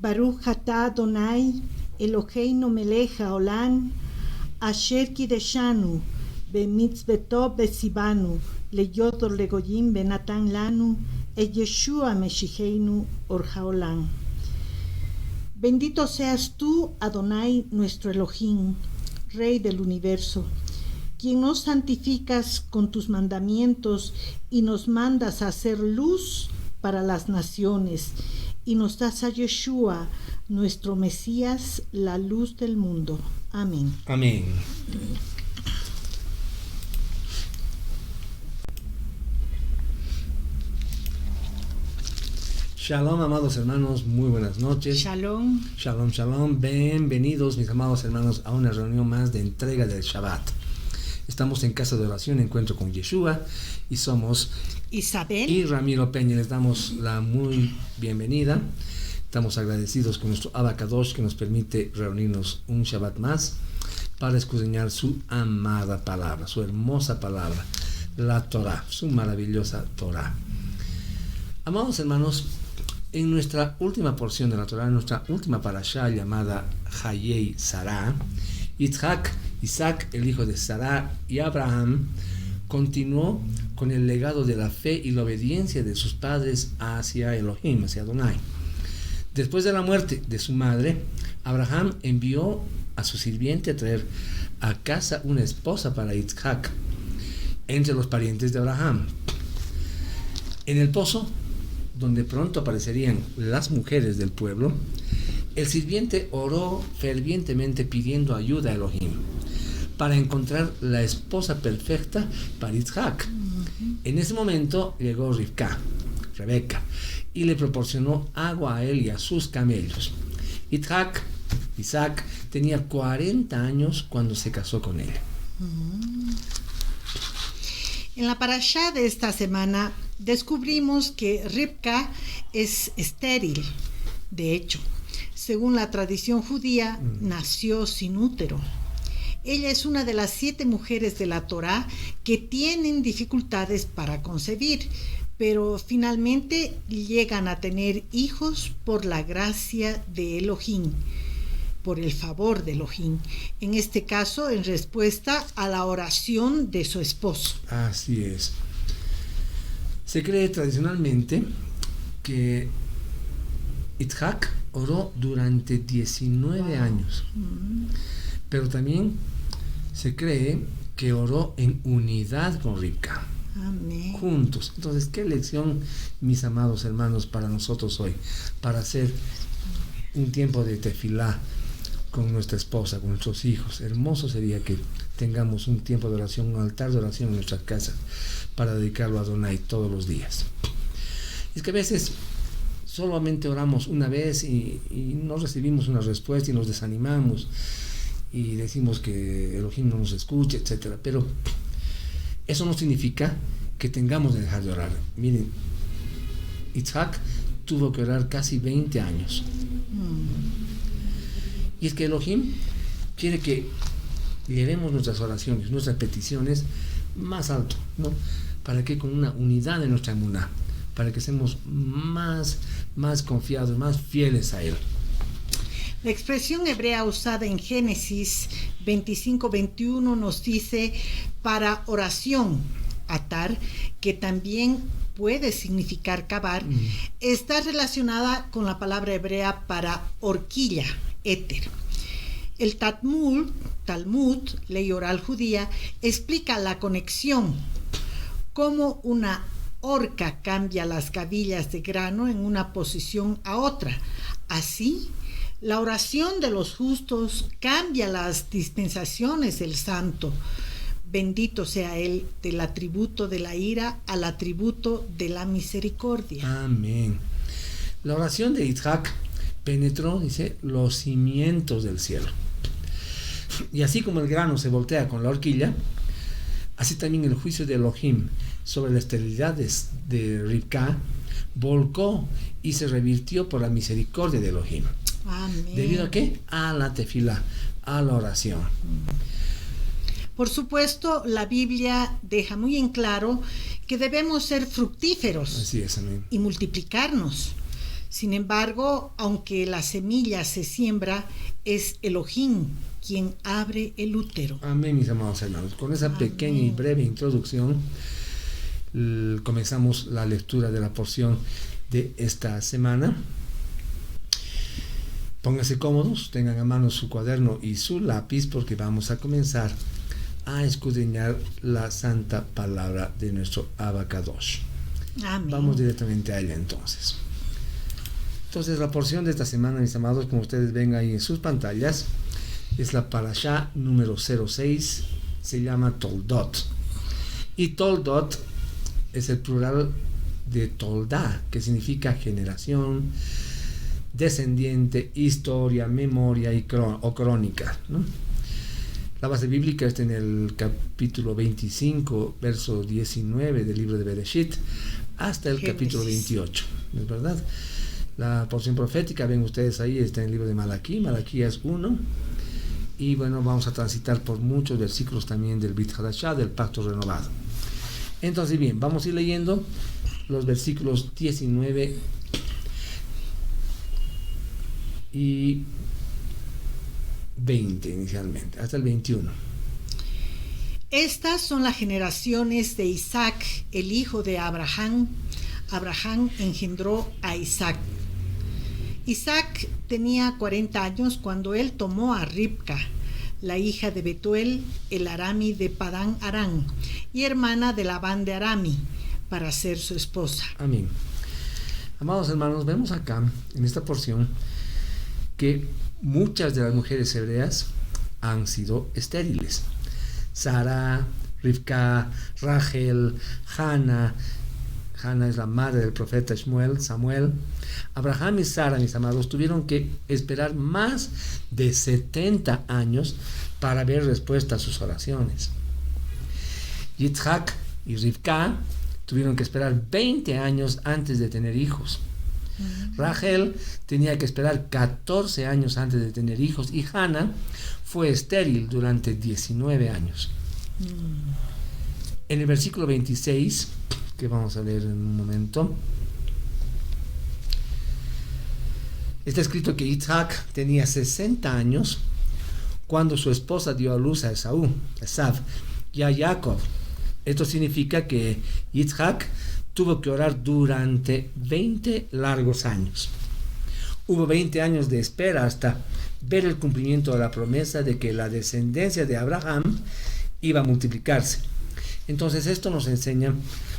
Baruch atah Adonai, Eloheinu melech haolam, asher kideshanu, bemitzvoto besibanu, leyot or legoyim benatan lanu, et Yeshua Meshicheinu or haolam. Bendito seas tú, Adonai, nuestro Elohim, Rey del universo, quien nos santificas con tus mandamientos y nos mandas a hacer luz para las naciones, y nos das a Yeshua, nuestro Mesías, la luz del mundo. Amén. Amén. Shalom, amados hermanos, muy buenas noches. Shalom. Shalom, shalom. Bienvenidos, mis amados hermanos, a una reunión más de entrega del Shabbat. Estamos en casa de oración, encuentro con Yeshua, y somos Isabel y Ramiro Peña. Les damos la muy bienvenida. Estamos agradecidos con nuestro Abba Kadosh que nos permite reunirnos un Shabbat más para escudriñar su amada palabra, su hermosa palabra, la Torah, su maravillosa Torah. Amados hermanos, en nuestra última porción de la Torah, en nuestra última parashá llamada Hayei Sarah, Isaac, el hijo de Sarah, y Abraham continuó con el legado de la fe y la obediencia de sus padres hacia Elohim, hacia Adonai. Después de la muerte de su madre, Abraham envió a su sirviente a traer a casa una esposa para Isaac, entre los parientes de Abraham. En el pozo, donde pronto aparecerían las mujeres del pueblo, el sirviente oró fervientemente pidiendo ayuda a Elohim para encontrar la esposa perfecta para Isaac. En ese momento llegó Rebeca, y le proporcionó agua a él y a sus camellos. Isaac tenía 40 años cuando se casó con ella. En la parashá de esta semana descubrimos que Ribka es estéril. De hecho, según la tradición judía, nació sin útero. Ella es una de las 7 mujeres de la Torá que tienen dificultades para concebir, pero finalmente llegan a tener hijos por la gracia de Elohim, por el favor de Elohim, en este caso en respuesta a la oración de su esposo. Así es. Se cree tradicionalmente que Isaac oró durante 19 años, pero también se cree que oró en unidad con Ribka. Amén. Juntos. Entonces, qué lección, mis amados hermanos, para nosotros hoy, para hacer un tiempo de tefilá con nuestra esposa, con nuestros hijos. Hermoso sería que tengamos un tiempo de oración, un altar de oración en nuestra casa para dedicarlo a Adonai todos los días. Es que a veces solamente oramos una vez y no recibimos una respuesta y nos desanimamos y decimos que Elohim no nos escucha, etc. Pero eso no significa que tengamos de dejar de orar. Miren, Isaac tuvo que orar casi 20 años. Y es que Elohim quiere que llevemos nuestras oraciones, nuestras peticiones más alto, ¿no? Para que con una unidad en nuestra emuná, para que seamos más confiados, más fieles a Él. La expresión hebrea usada en Génesis 25-21 nos dice para oración, atar, que también puede significar cavar, está relacionada con la palabra hebrea para horquilla, éter. El Talmud, ley oral judía, explica la conexión, cómo una horca cambia las gavillas de grano en una posición a otra. Así, la oración de los justos cambia las dispensaciones del santo. Bendito sea él, del atributo de la ira al atributo de la misericordia. Amén. La oración de Isaac penetró, dice, los cimientos del cielo. Y así como el grano se voltea con la horquilla, así también el juicio de Elohim sobre la esterilidad de Ribka volcó y se revirtió por la misericordia de Elohim. Amén. ¿Debido a qué? A la tefilá, a la oración. Por supuesto, la Biblia deja muy en claro que debemos ser fructíferos. Así es, amén. Y multiplicarnos. Sin embargo, aunque la semilla se siembra, es Elohim quien abre el útero. Amén, mis amados hermanos. Con esa pequeña y breve introducción, comenzamos la lectura de la porción de esta semana. Pónganse cómodos, tengan a mano su cuaderno y su lápiz, porque vamos a comenzar a escudriñar la santa palabra de nuestro Abacadosh. Amén. Vamos directamente a ella entonces. Entonces, la porción de esta semana, mis amados, como ustedes ven ahí en sus pantallas, es la parashá número 06, se llama Toldot. Y Toldot es el plural de Toldá, que significa generación, descendiente, historia, memoria o crónica, ¿no? La base bíblica está en el capítulo 25, verso 19 del libro de Bereshit, hasta el capítulo 28, ¿no es verdad? La porción profética, ven ustedes ahí, está en el libro de Malaquías 1, y bueno, vamos a transitar por muchos versículos también del Brit Hadashah, del Pacto Renovado. Entonces, bien, vamos a ir leyendo los versículos 19 y 20 inicialmente, hasta el 21. Estas son las generaciones de Isaac, el hijo de Abraham. Abraham engendró a Isaac. Isaac tenía 40 años cuando él tomó a Ribca, la hija de Betuel, el Arami de Padán Arán, y hermana de Labán de Arami, para ser su esposa. Amén. Amados hermanos, vemos acá, en esta porción, que muchas de las mujeres hebreas han sido estériles. Sara, Rivka, Rachel, Hannah es la madre del profeta Samuel. Abraham y Sara, mis amados, tuvieron que esperar más de 70 años para ver respuesta a sus oraciones. Yitzhak y Rivka tuvieron que esperar 20 años antes de tener hijos. Rachel tenía que esperar 14 años antes de tener hijos, y Hannah fue estéril durante 19 años. En el versículo 26, que vamos a leer en un momento, está escrito que Yitzhak tenía 60 años cuando su esposa dio a luz a Esav y a Jacob. Esto significa que Yitzhak tuvo que orar durante 20 largos años. Hubo 20 años de espera hasta ver el cumplimiento de la promesa de que la descendencia de Abraham iba a multiplicarse. Entonces esto nos enseña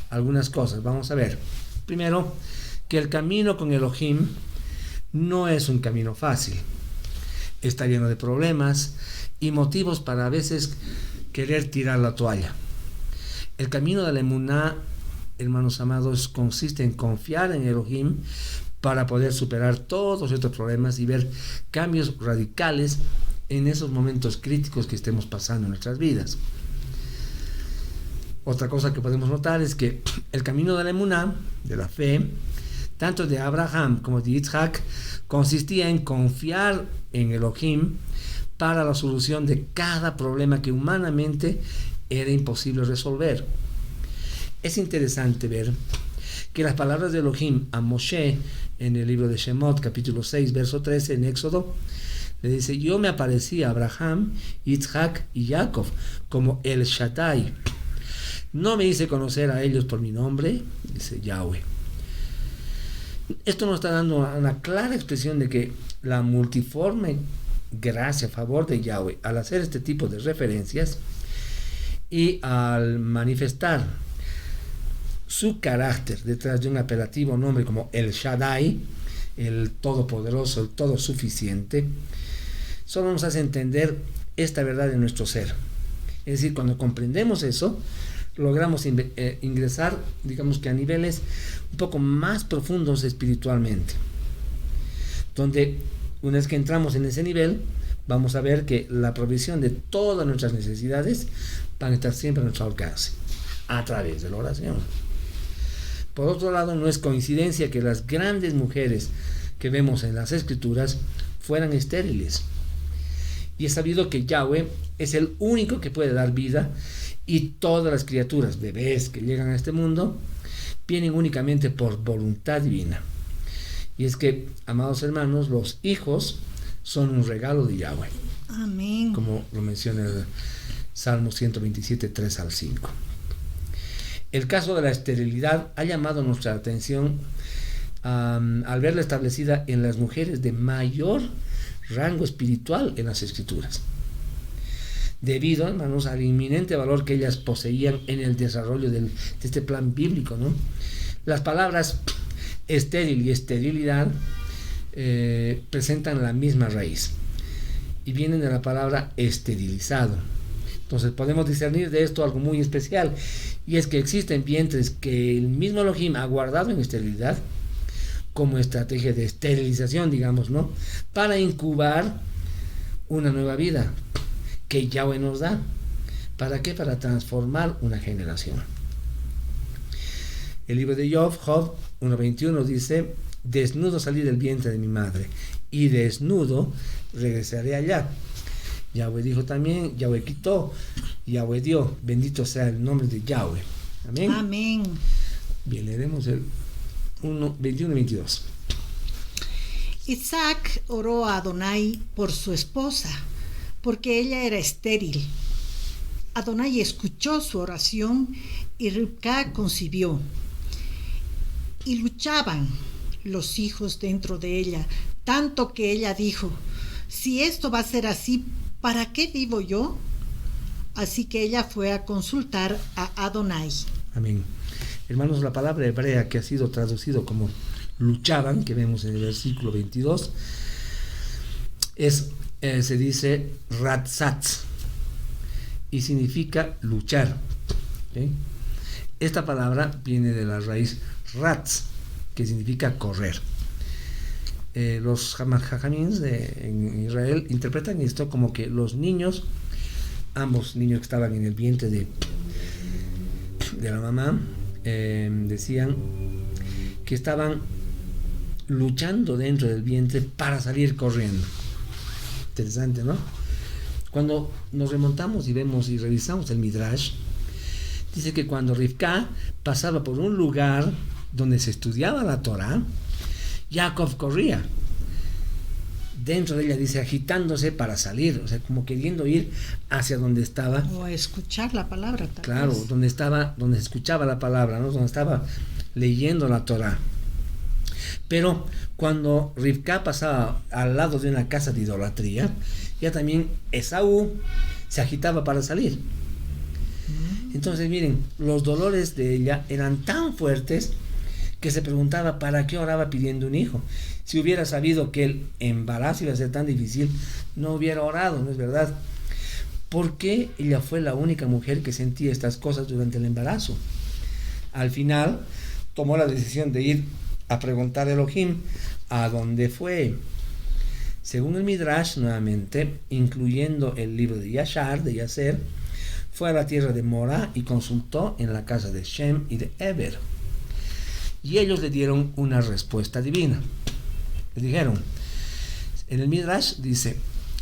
algunas cosas. Vamos a ver. Primero, que el camino con Elohim no es un camino fácil. Está lleno de problemas y motivos para a veces querer tirar la toalla. El camino de la emuná, hermanos amados, consiste en confiar en Elohim para poder superar todos estos problemas y ver cambios radicales en esos momentos críticos que estemos pasando en nuestras vidas. Otra cosa que podemos notar es que el camino de la emuná, de la fe, tanto de Abraham como de Yitzhak, consistía en confiar en Elohim para la solución de cada problema que humanamente era imposible resolver. Es interesante ver que las palabras de Elohim a Moshe en el libro de Shemot, capítulo 6, verso 13, en Éxodo, le dice: yo me aparecí a Abraham, Yitzhak y Jacob como El Shaddai. No me hice conocer a ellos por mi nombre, dice Yahweh. Esto nos está dando una clara expresión de que la multiforme gracia a favor de Yahweh, al hacer este tipo de referencias y al manifestar su carácter detrás de un apelativo nombre como El Shaddai, el todopoderoso, el todo suficiente, solo nos hace entender esta verdad de nuestro ser. Es decir, cuando comprendemos eso, logramos ingresar, digamos que a niveles un poco más profundos espiritualmente, donde una vez que entramos en ese nivel, vamos a ver que la provisión de todas nuestras necesidades van a estar siempre a nuestro alcance, a través de la oración. Por otro lado, no es coincidencia que las grandes mujeres que vemos en las Escrituras fueran estériles. Y es sabido que Yahweh es el único que puede dar vida, y todas las criaturas, bebés que llegan a este mundo, vienen únicamente por voluntad divina. Y es que, amados hermanos, los hijos son un regalo de Yahweh. Amén. Como lo menciona el Salmo 127, 3 al 5. El caso de la esterilidad ha llamado nuestra atención al verla establecida en las mujeres de mayor rango espiritual en las Escrituras, debido, hermanos, al inminente valor que ellas poseían en el desarrollo de este plan bíblico, ¿no? Las palabras estéril y esterilidad presentan la misma raíz y vienen de la palabra esterilizado. Entonces podemos discernir de esto algo muy especial, y es que existen vientres que el mismo Elohim ha guardado en esterilidad como estrategia de esterilización, digamos, ¿no? Para incubar una nueva vida que Yahweh nos da. ¿Para qué? Para transformar una generación. El libro de Job 1:21 dice: desnudo salí del vientre de mi madre, y desnudo regresaré allá. Yahweh dijo también, Yahweh quitó, Yahweh dio. Bendito sea el nombre de Yahweh. Amén. Amén. Bien, leeremos el 21 y 22. Isaac oró a Adonai por su esposa, porque ella era estéril. Adonai escuchó su oración y Ribca concibió. Y luchaban los hijos dentro de ella, tanto que ella dijo: si esto va a ser así, ¿para qué vivo yo? Así que ella fue a consultar a Adonai. Amén. Hermanos, la palabra hebrea que ha sido traducido como luchaban, que vemos en el versículo 22, se dice ratzatz, y significa luchar. ¿Okay? Esta palabra viene de la raíz ratz, que significa correr. Los jajamín en Israel interpretan esto como que los niños, ambos niños que estaban en el vientre de la mamá, decían que estaban luchando dentro del vientre para salir corriendo. Interesante, ¿no? Cuando nos remontamos y vemos y revisamos el Midrash, dice que cuando Rivka pasaba por un lugar donde se estudiaba la Torah, Jacob corría dentro de ella, dice, agitándose para salir, o sea, como queriendo ir hacia donde estaba, o a escuchar la palabra, tal claro, vez. donde se escuchaba la palabra, ¿no? Donde estaba leyendo la Torah. Pero cuando Rivka pasaba al lado de una casa de idolatría, ya también Esaú se agitaba para salir. Entonces, miren, los dolores de ella eran tan fuertes que se preguntaba para qué oraba pidiendo un hijo. Si hubiera sabido que el embarazo iba a ser tan difícil, no hubiera orado, ¿no es verdad? ¿Por qué ella fue la única mujer que sentía estas cosas durante el embarazo? Al final, tomó la decisión de ir a preguntar a Elohim a dónde fue. Según el Midrash, nuevamente, incluyendo el libro de Yashar, de Yaser, fue a la tierra de Morah y consultó en la casa de Shem y de Eber. Y ellos le dieron una respuesta divina. Le dijeron, en el Midrash dice,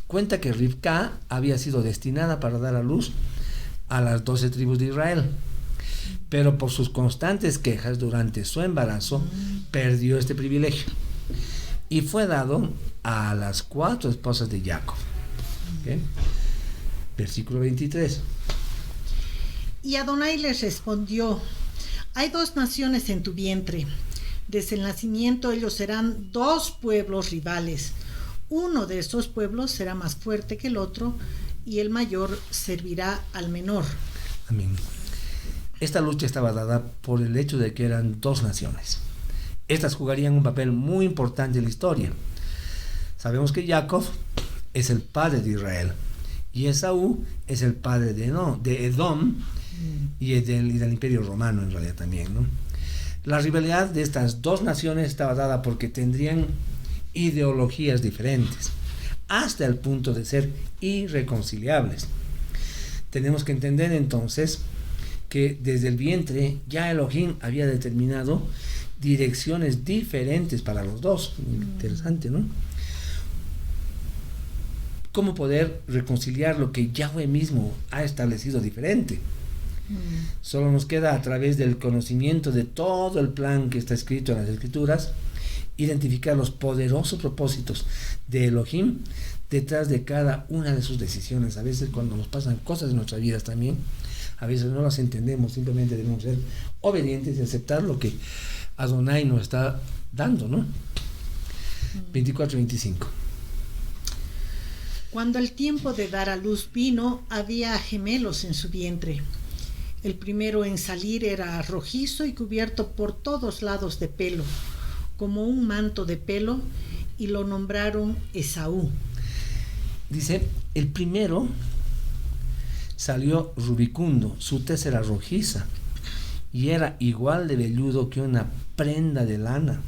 cuenta que Rivka había sido destinada para dar a luz a las 12 tribus de Israel, pero por sus constantes quejas durante su embarazo, perdió este privilegio y fue dado a las 4 esposas de Jacob. ¿Okay? Versículo 23. Y Adonai les respondió: hay 2 naciones en tu vientre. Desde el nacimiento ellos serán 2 pueblos rivales. Uno de estos pueblos será más fuerte que el otro, y el mayor servirá al menor. Amén. Esta lucha estaba dada por el hecho de que eran 2 naciones. Estas jugarían un papel muy importante en la historia. Sabemos que Jacob es el padre de Israel y Esaú es el padre de Edom y del Imperio Romano, en realidad también, ¿no? La rivalidad de estas 2 naciones estaba dada porque tendrían ideologías diferentes, hasta el punto de ser irreconciliables. Tenemos que entender entonces que desde el vientre ya Elohim había determinado direcciones diferentes para los 2. Interesante, ¿no? ¿Cómo poder reconciliar lo que Yahweh mismo ha establecido diferente? Solo nos queda a través del conocimiento de todo el plan que está escrito en las Escrituras identificar los poderosos propósitos de Elohim detrás de cada una de sus decisiones. A veces cuando nos pasan cosas en nuestras vidas también, a veces no las entendemos, simplemente debemos ser obedientes y aceptar lo que Adonai nos está dando, ¿no? 24-25. Cuando el tiempo de dar a luz vino, había gemelos en su vientre. El primero en salir era rojizo y cubierto por todos lados de pelo, como un manto de pelo, y lo nombraron Esaú. Dice, el primero salió rubicundo, su tez era rojiza y era igual de velludo que una prenda de lana.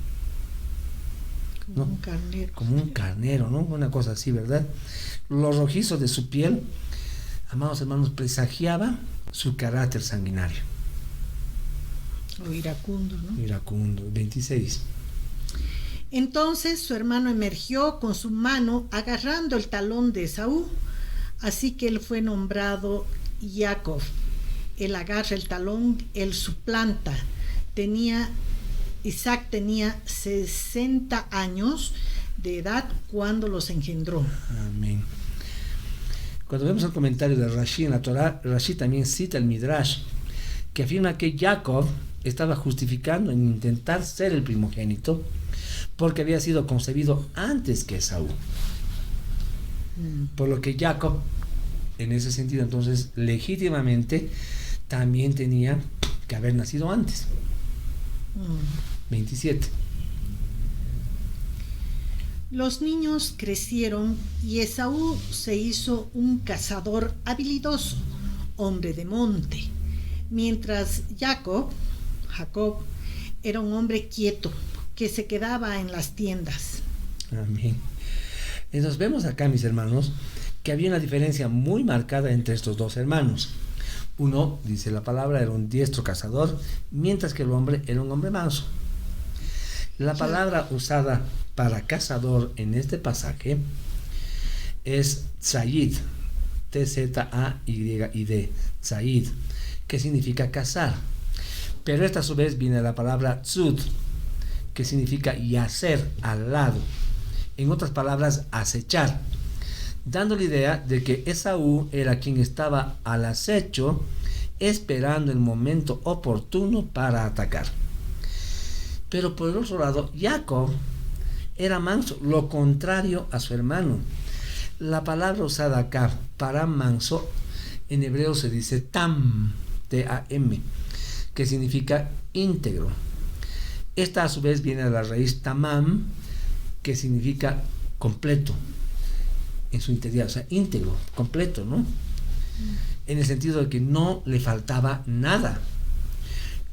Como ¿no? un carnero. Como un carnero, ¿no? Una cosa así, ¿verdad? Lo rojizo de su piel, amados hermanos, presagiaba su carácter sanguinario. O iracundo, ¿no? Iracundo, 26. Entonces su hermano emergió con su mano agarrando el talón de Esaú, así que él fue nombrado Jacob. Él agarra el talón, él suplanta. Isaac tenía 60 años de edad cuando los engendró. Amén. Cuando vemos el comentario de Rashi en la Torah, Rashi también cita el Midrash, que afirma que Jacob estaba justificando en intentar ser el primogénito porque había sido concebido antes que Esaú. Por lo que Jacob, en ese sentido, entonces, legítimamente, también tenía que haber nacido antes. 27. Los niños crecieron y Esaú se hizo un cazador habilidoso, hombre de monte, mientras Jacob era un hombre quieto que se quedaba en las tiendas. Amén. Entonces vemos acá, mis hermanos, que había una diferencia muy marcada entre estos dos hermanos. Uno, dice la palabra, era un diestro cazador, mientras que el hombre era un hombre manso. La palabra usada para cazador en este pasaje es tzayid, T-Z-A-Y-I-D, tzayid, que significa cazar. Pero esta a su vez viene de la palabra tzud, que significa yacer, al lado. En otras palabras, acechar, dando la idea de que Esaú era quien estaba al acecho, esperando el momento oportuno para atacar. Pero por el otro lado, Jacob era manso, lo contrario a su hermano. La palabra usada acá para manso, en hebreo se dice tam, T-A-M, que significa íntegro. Esta a su vez viene de la raíz tamam, que significa completo, en su integridad, o sea, íntegro, completo, ¿no? En el sentido de que no le faltaba nada.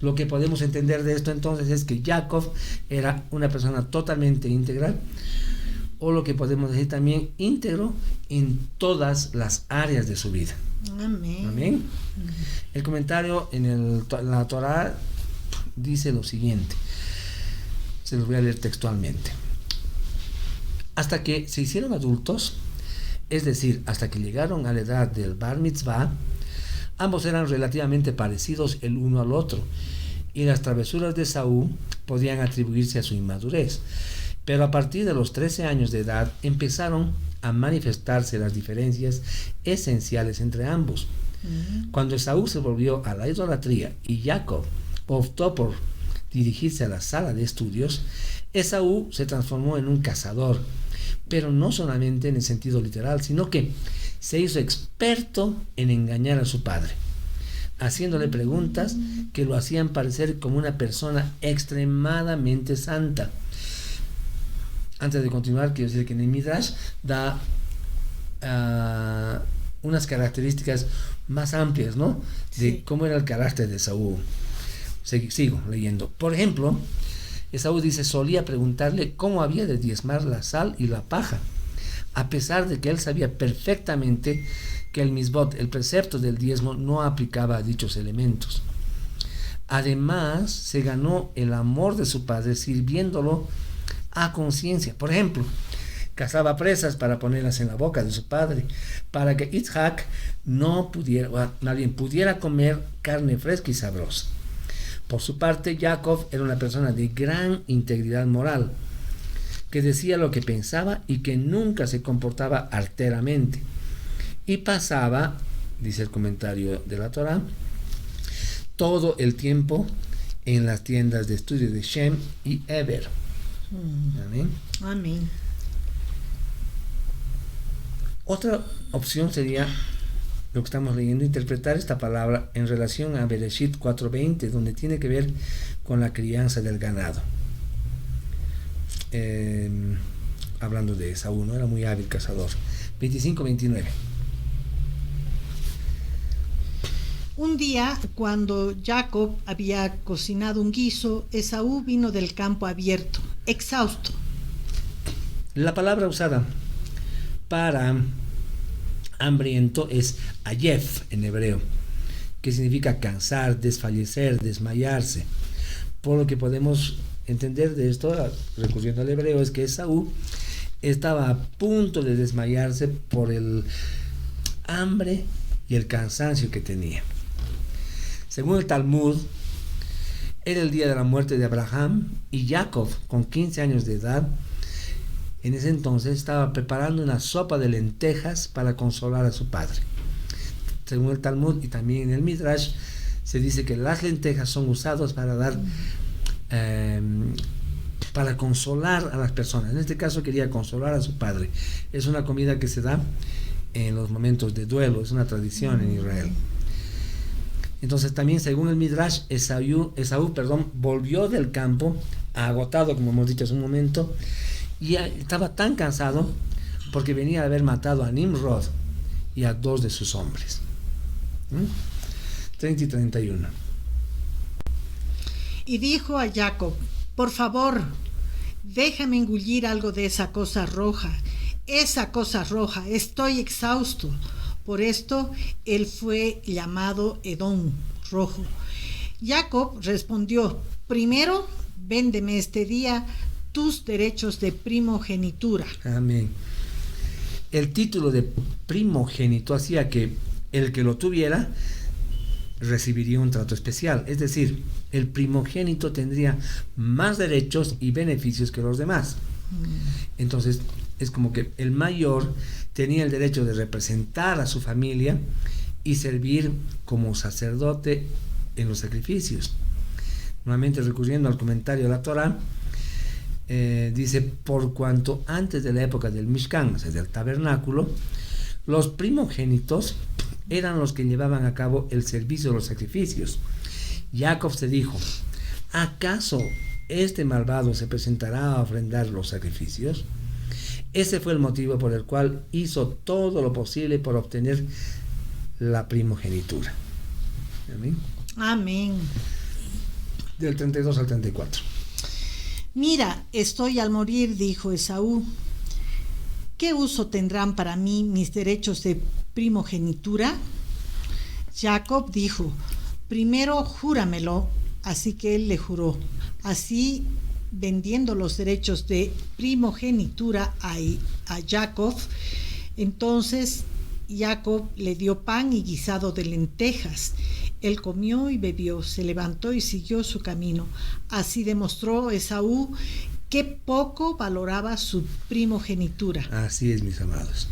Lo que podemos entender de esto entonces es que Jacob era una persona totalmente íntegra, o lo que podemos decir también íntegro en todas las áreas de su vida. Amén. Amén. El comentario en la Torah dice lo siguiente, se los voy a leer textualmente. Hasta que se hicieron adultos, es decir, hasta que llegaron a la edad del Bar Mitzvah, ambos eran relativamente parecidos el uno al otro, y las travesuras de Saúl podían atribuirse a su inmadurez. Pero a partir de los 13 años de edad empezaron a manifestarse las diferencias esenciales entre ambos. Cuando Esaú se volvió a la idolatría y Jacob optó por dirigirse a la sala de estudios, Esaú se transformó en un cazador, pero no solamente en el sentido literal, sino que se hizo experto en engañar a su padre, haciéndole preguntas que lo hacían parecer como una persona extremadamente santa. Antes de continuar, quiero decir que en el Midrash da unas características más amplias, ¿no? De cómo era el carácter de Esaú. Sigo leyendo. Por ejemplo, Esaú dice, solía preguntarle cómo había de diezmar la sal y la paja, a pesar de que él sabía perfectamente que el misbot, el precepto del diezmo, no aplicaba a dichos elementos. Además, se ganó el amor de su padre sirviéndolo a conciencia. Por ejemplo, cazaba presas para ponerlas en la boca de su padre, para que Isaac no pudiera, o nadie pudiera comer carne fresca y sabrosa. Por su parte, Jacob era una persona de gran integridad moral. que decía lo que pensaba y que nunca se comportaba arteramente. Y pasaba, dice el comentario de la Torá, todo el tiempo en las tiendas de estudio de Shem y Eber. Amén. Amén. Otra opción sería lo que estamos leyendo, interpretar esta palabra en relación a Bereshit 4:20, donde tiene que ver con la crianza del ganado. Hablando de Esaú, ¿no? Era muy hábil cazador. 25-29. Un día, cuando Jacob había cocinado un guiso, Esaú vino del campo abierto, exhausto. La palabra usada para hambriento es ayef en hebreo, que significa cansar, desfallecer, desmayarse. Por lo que podemos entender de esto, recurriendo al hebreo, es que Esaú estaba a punto de desmayarse por el hambre y el cansancio que tenía. Según el Talmud, era el día de la muerte de Abraham y Jacob, con 15 años de edad, en ese entonces estaba preparando una sopa de lentejas para consolar a su padre. Según el Talmud y también en el Midrash, se dice que las lentejas son usadas para dar, para consolar a las personas. En este caso quería consolar a su padre. Es una comida que se da en los momentos de duelo, es una tradición en Israel. Entonces también según el Midrash, Esaú, volvió del campo, agotado, como hemos dicho hace un momento, y estaba tan cansado porque venía de haber matado a Nimrod y a 2 de sus hombres. 30 y 31. Y dijo a Jacob: por favor, déjame engullir algo de esa cosa roja, estoy exhausto. Por esto él fue llamado Edom, rojo. Jacob respondió: primero, véndeme este día tus derechos de primogenitura. Amén. El título de primogénito hacía que el que lo tuviera recibiría un trato especial, es decir, el primogénito tendría más derechos y beneficios que los demás. Entonces es como que el mayor tenía el derecho de representar a su familia y servir como sacerdote en los sacrificios. Nuevamente recurriendo al comentario de la Torá, dice: por cuanto antes de la época del Mishkan, o sea, del tabernáculo, los primogénitos eran los que llevaban a cabo el servicio de los sacrificios. Jacob se dijo: ¿acaso este malvado se presentará a ofrendar los sacrificios? Ese fue el motivo por el cual hizo todo lo posible por obtener la primogenitura. Amén. Amén. Del 32 al 34. Mira, estoy al morir, dijo Esaú. ¿Qué uso tendrán para mí mis derechos de primogenitura? Jacob dijo: primero júramelo. Así que él le juró. Así, vendiendo los derechos de primogenitura a Jacob, entonces Jacob le dio pan y guisado de lentejas. Él comió y bebió, se levantó y siguió su camino. Así demostró Esaú que poco valoraba su primogenitura. Así es, mis amados.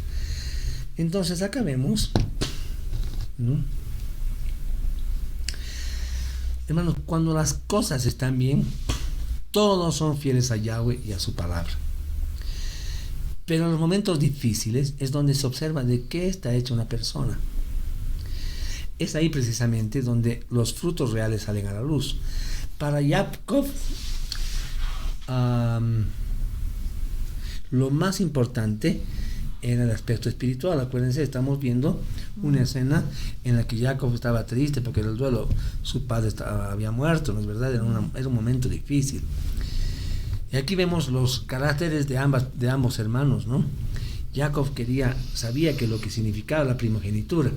Entonces acá vemos, ¿no? Hermanos, cuando las cosas están bien, todos son fieles a Yahweh y a su palabra. Pero en los momentos difíciles es donde se observa de qué está hecha una persona. Es ahí precisamente donde los frutos reales salen a la luz. Para Jacob, lo más importante era el aspecto espiritual. Acuérdense, estamos viendo una escena en la que Jacob estaba triste porque era el duelo, su padre había muerto, ¿no es verdad? Era un momento difícil. Y aquí vemos los caracteres de ambos hermanos, ¿no? Jacob sabía que lo que significaba la primogenitura,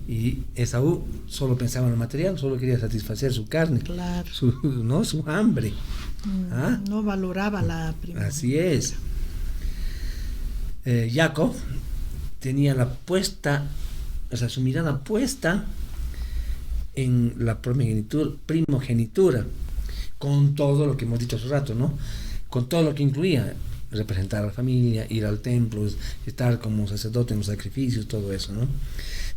y Esaú solo pensaba en lo material, solo quería satisfacer su carne, claro, su hambre. No valoraba la primogenitura. Así es. Jacob tenía su mirada puesta en la primogenitura, con todo lo que hemos dicho hace rato, ¿no? Con todo lo que incluía representar a la familia, ir al templo, estar como sacerdote en los sacrificios, todo eso, ¿no?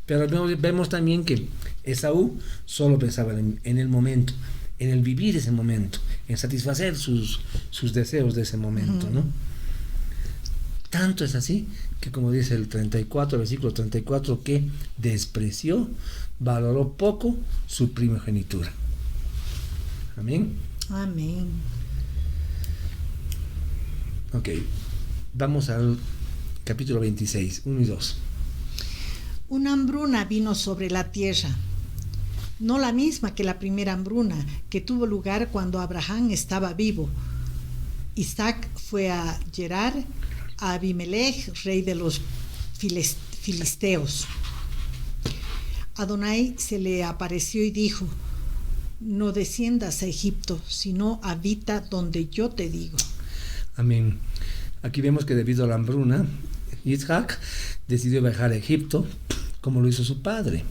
Pero vemos también que Esaú solo pensaba en el momento, en el vivir ese momento, en satisfacer sus deseos de ese momento, ¿no? Tanto es así que, como dice el 34, versículo 34, que despreció, valoró poco su primogenitura. Amén. Amén. Ok, vamos al capítulo 26, 1 y 2. Una hambruna vino sobre la tierra, no la misma que la primera hambruna que tuvo lugar cuando Abraham estaba vivo. Isaac fue a Gerar, a Abimelech, rey de los filisteos. Adonai se le apareció y dijo: no desciendas a Egipto, sino habita donde yo te digo. Amén. Aquí vemos que debido a la hambruna, Isaac decidió viajar a Egipto, como lo hizo su padre,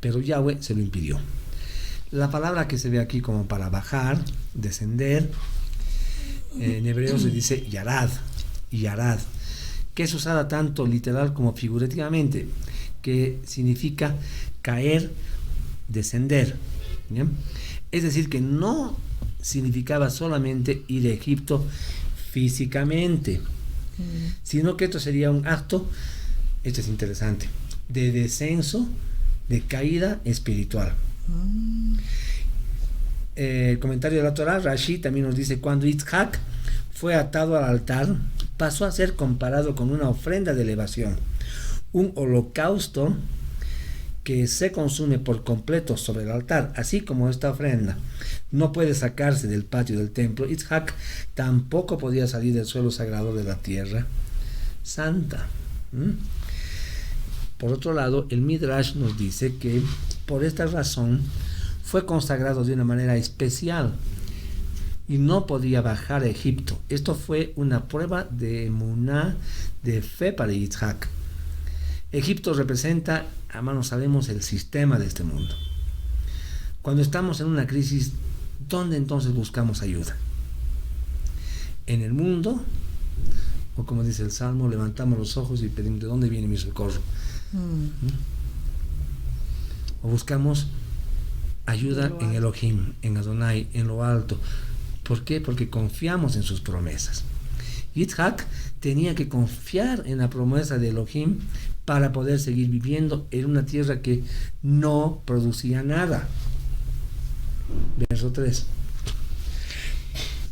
pero Yahweh se lo impidió. La palabra que se ve aquí como para bajar, descender, en hebreo se dice yarad, que es usada tanto literal como figurativamente, que significa caer, descender, ¿bien? Es decir, que no significaba solamente ir a Egipto físicamente, sino que esto sería un acto, esto es interesante, de descenso, de caída espiritual. El comentario de la Torah, Rashi, también nos dice: cuando Isaac fue atado al altar, pasó a ser comparado con una ofrenda de elevación, un holocausto que se consume por completo sobre el altar. Así como esta ofrenda no puede sacarse del patio del templo, Isaac tampoco podía salir del suelo sagrado de la tierra santa. Por otro lado, el Midrash nos dice que por esta razón fue consagrado de una manera especial y no podía bajar a Egipto. Esto fue una prueba de emuná, de fe para Isaac. Egipto representa, hermanos, sabemos, el sistema de este mundo. Cuando estamos en una crisis, ¿dónde entonces buscamos ayuda? ¿En el mundo? O como dice el Salmo, levantamos los ojos y pedimos: ¿de dónde viene mi socorro? O buscamos ayuda en Elohim, en Adonai, en lo alto. ¿Por qué? Porque confiamos en sus promesas. Isaac tenía que confiar en la promesa de Elohim para poder seguir viviendo en una tierra que no producía nada. Verso 3.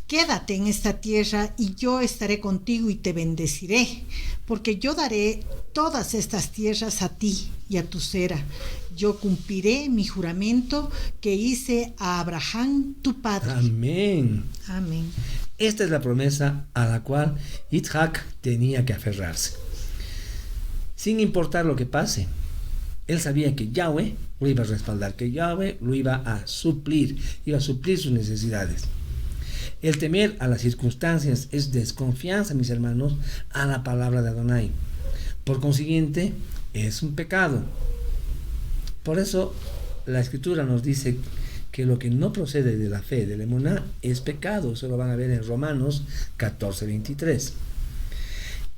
Quédate en esta tierra y yo estaré contigo y te bendeciré, porque yo daré todas estas tierras a ti y a tu cera. Yo cumpliré mi juramento que hice a Abraham tu padre. Amén. Amén. Esta es la promesa a la cual Isaac tenía que aferrarse. Sin importar lo que pase, él sabía que Yahweh lo iba a respaldar, que Yahweh lo iba a suplir sus necesidades. El temer a las circunstancias es desconfianza, mis hermanos, a la palabra de Adonai. Por consiguiente, es un pecado. Por eso, la Escritura nos dice que lo que no procede de la fe, de la emuná, es pecado. Eso lo van a ver en Romanos 14:23.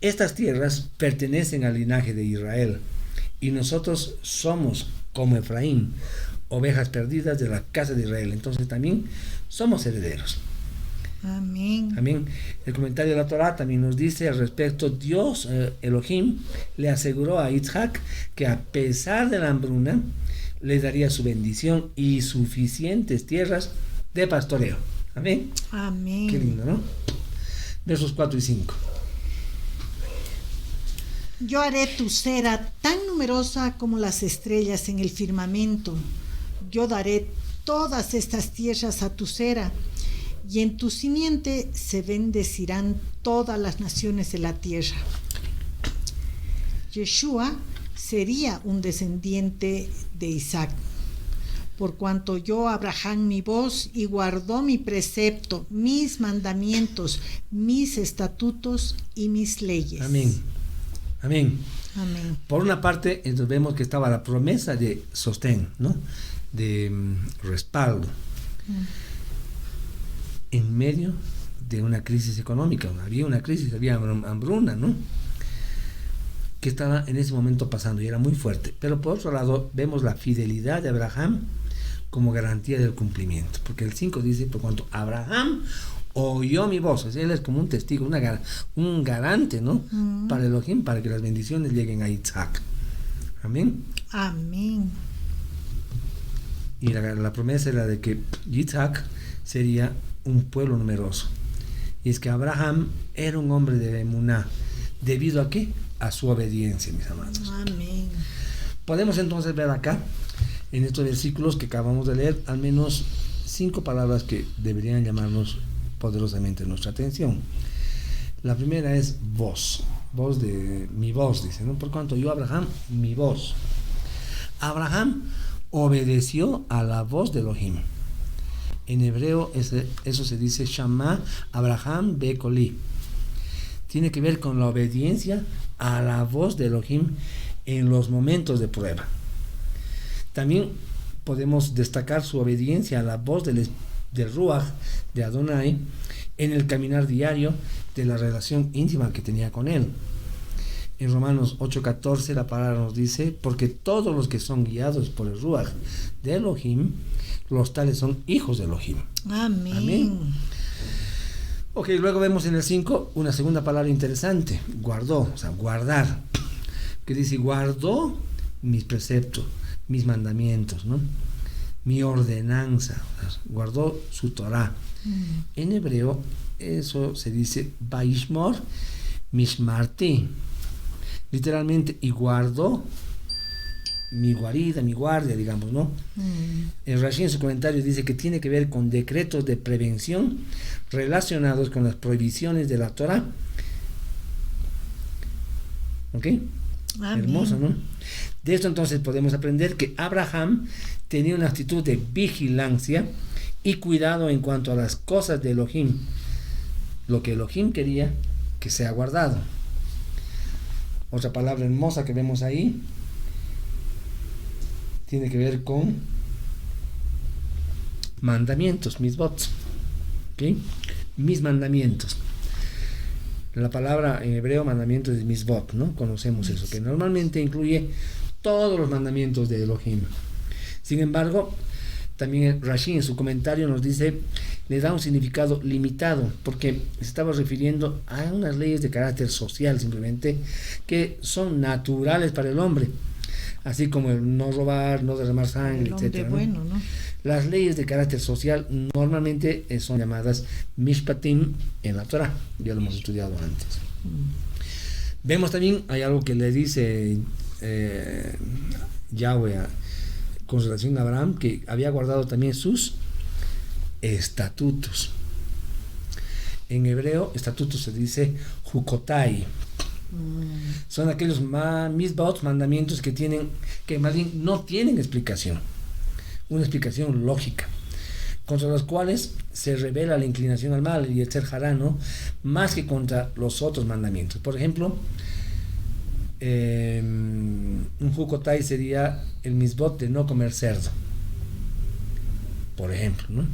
Estas tierras pertenecen al linaje de Israel y nosotros somos como Efraín, ovejas perdidas de la casa de Israel. Entonces también somos herederos. Amén. Amén. El comentario de la Torah también nos dice al respecto: Dios, Elohim, le aseguró a Isaac que a pesar de la hambruna le daría su bendición y suficientes tierras de pastoreo. Amén. Amén. Qué lindo, ¿no? Versos 4 y 5. Yo haré tu cera tan numerosa como las estrellas en el firmamento. Yo daré todas estas tierras a tu cera, y en tu simiente se bendecirán todas las naciones de la tierra. Yeshua sería un descendiente de Isaac, por cuanto oyó a Abraham mi voz y guardó mi precepto, mis mandamientos, mis estatutos y mis leyes. Amén. Amén. Amén. Por una parte, entonces vemos que estaba la promesa de sostén, ¿no? De respaldo. En medio de una crisis económica, había una crisis, había hambruna, ¿no? Que estaba en ese momento pasando y era muy fuerte. Pero por otro lado, vemos la fidelidad de Abraham como garantía del cumplimiento, porque el 5 dice, por cuanto Abraham oyó mi voz, o sea, él es como un testigo, un garante, ¿no? Para Elohim, para que las bendiciones lleguen a Isaac. Amén. Amén. Y la promesa era de que Isaac sería un pueblo numeroso. Y es que Abraham era un hombre de emuná. ¿Debido a qué? A su obediencia, mis amados. Amén. Podemos entonces ver acá, en estos versículos que acabamos de leer, al menos 5 palabras que deberían llamarnos poderosamente nuestra atención. La primera es voz. Voz de mi voz, dice, ¿no? Por cuanto yo, Abraham, mi voz. Abraham obedeció a la voz de Elohim. En hebreo eso se dice Shama Abraham Bekoli. Tiene que ver con la obediencia a la voz de Elohim en los momentos de prueba. También podemos destacar su obediencia a la voz del Ruach de Adonai en el caminar diario de la relación íntima que tenía con él. En Romanos 8:14 la palabra nos dice, porque todos los que son guiados por el Ruach de Elohim, los tales son hijos de Elohim. Amén. Amén. Ok, luego vemos en el 5 una segunda palabra interesante, guardó, o sea, guardar, que dice, guardó mis preceptos, mis mandamientos, ¿no? Mi ordenanza, guardó su Torah. En hebreo eso se dice Vaishmor Mishmarti, literalmente, y guardó mi guarida, mi guardia, digamos, ¿no? El Rashi en su comentario dice que tiene que ver con decretos de prevención relacionados con las prohibiciones de la Torah. ¿Ok? Amén. Hermoso, ¿no? De esto entonces podemos aprender que Abraham tenía una actitud de vigilancia y cuidado en cuanto a las cosas de Elohim, lo que Elohim quería que sea guardado. Otra palabra hermosa que vemos ahí tiene que ver con mandamientos, mitzvot, ¿ok? Mis mandamientos. La palabra en hebreo mandamientos es mitzvot, ¿no? Conocemos eso, que normalmente incluye todos los mandamientos de Elohim. Sin embargo, también Rashi en su comentario nos dice, le da un significado limitado, porque se estaba refiriendo a unas leyes de carácter social simplemente, que son naturales para el hombre, así como el no robar, no derramar sangre, etc. Bueno, ¿no? Las leyes de carácter social normalmente son llamadas mishpatim en la Torah, ya lo hemos estudiado antes. Vemos también, hay algo que le dice Yahweh con relación a Abraham, que había guardado también sus estatutos. En hebreo, estatutos se dice Jukotai. Son aquellos mitzvot, mandamientos que más bien no tienen explicación, una explicación lógica, contra los cuales se revela la inclinación al mal y el ser hará, ¿no? Más que contra los otros mandamientos. Por ejemplo, un Jukotai sería el mitzvot de no comer cerdo, por ejemplo, ¿no?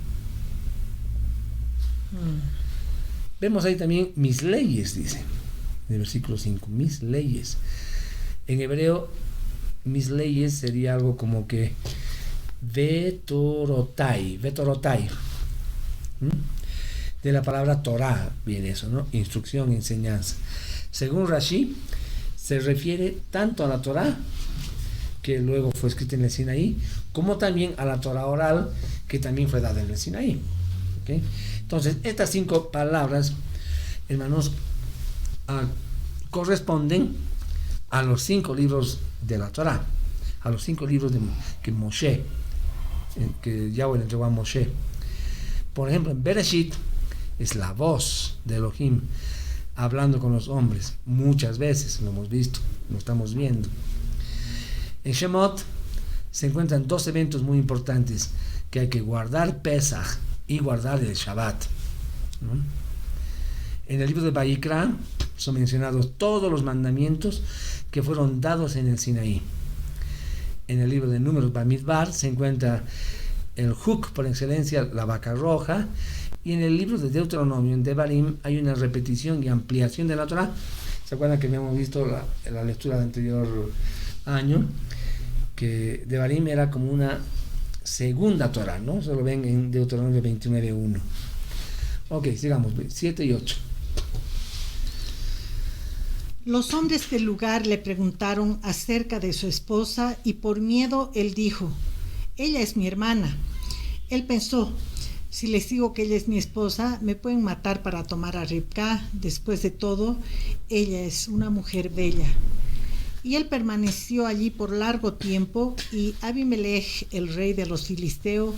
Vemos ahí también mis leyes, dice en el versículo 5, mis leyes. En hebreo, mis leyes sería algo como que vetorotai. De la palabra Torah viene eso, ¿no? Instrucción, enseñanza. Según Rashi, se refiere tanto a la Torah, que luego fue escrita en el Sinaí, como también a la Torah oral, que también fue dada en el Sinaí. ¿Okay? Entonces, estas 5 palabras, hermanos, corresponden a los 5 libros de la Torah, a los 5 libros que Moshe, que Yahweh le entregó a Moshe. Por ejemplo, en Bereshit es la voz de Elohim hablando con los hombres, muchas veces lo hemos visto, lo estamos viendo. En Shemot se encuentran 2 eventos muy importantes, que hay que guardar Pesach y guardar el Shabbat, ¿no? En el libro de Vayikra son mencionados todos los mandamientos que fueron dados en el Sinaí. En el libro de Números Bamidbar se encuentra el Juk por excelencia, la vaca roja, Y en el libro de Deuteronomio, en Devarim, hay una repetición y ampliación de la Torah. ¿Se acuerdan que habíamos visto la lectura del anterior año? Que Devarim era como una segunda Torah, ¿no? Se lo ven en Deuteronomio 29:1. Ok, sigamos, 7 y 8. Los hombres del lugar le preguntaron acerca de su esposa y por miedo él dijo, ella es mi hermana. Él pensó, si les digo que ella es mi esposa, me pueden matar para tomar a Ribca. Después de todo, ella es una mujer bella. Y él permaneció allí por largo tiempo y Abimelech, el rey de los filisteos,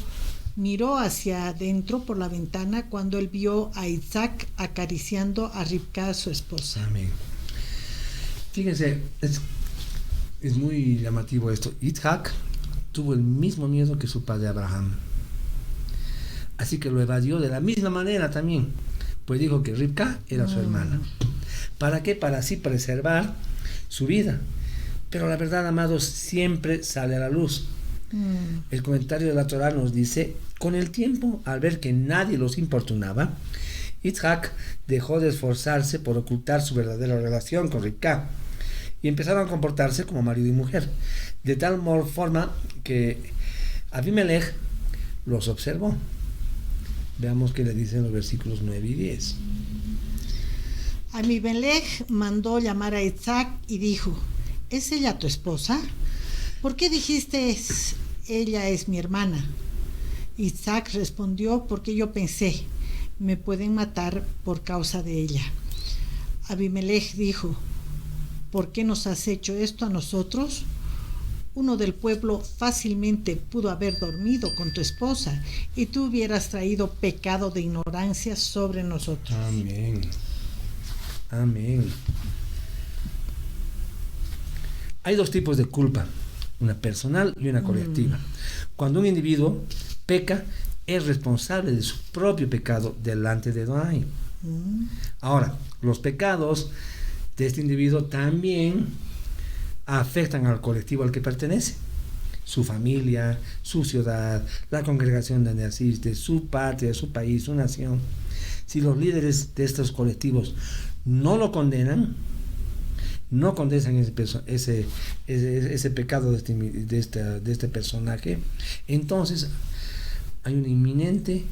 miró hacia adentro por la ventana cuando él vio a Isaac acariciando a Ribca, su esposa. Amén. Fíjense, es muy llamativo esto. Isaac tuvo el mismo miedo que su padre Abraham. Así que lo evadió de la misma manera también. Pues dijo que Ribca era su hermana. ¿Para qué? Para así preservar su vida. Pero la verdad, amados, siempre sale a la luz. El comentario de la Torah nos dice, con el tiempo, al ver que nadie los importunaba, Isaac dejó de esforzarse por ocultar su verdadera relación con Ribca y empezaron a comportarse como marido y mujer, de tal forma que Abimelech los observó. Veamos qué le dicen los versículos 9 y 10. Abimelech mandó llamar a Isaac y dijo, ¿es ella tu esposa? ¿Por qué dijiste ella es mi hermana? Isaac respondió, porque yo pensé, me pueden matar por causa de ella. Abimelech dijo, ¿por qué nos has hecho esto a nosotros? Uno del pueblo fácilmente pudo haber dormido con tu esposa y tú hubieras traído pecado de ignorancia sobre nosotros. Amén. Amén. Hay dos tipos de culpa, una personal y una colectiva. Cuando un individuo peca, es responsable de su propio pecado delante de Adonai. Ahora, los pecados de este individuo también afectan al colectivo al que pertenece, su familia, su ciudad, la congregación donde asiste, su patria, su país, su nación. Si los líderes de estos colectivos no lo condenan, no condenan ese pecado de este personaje, entonces hay una inminente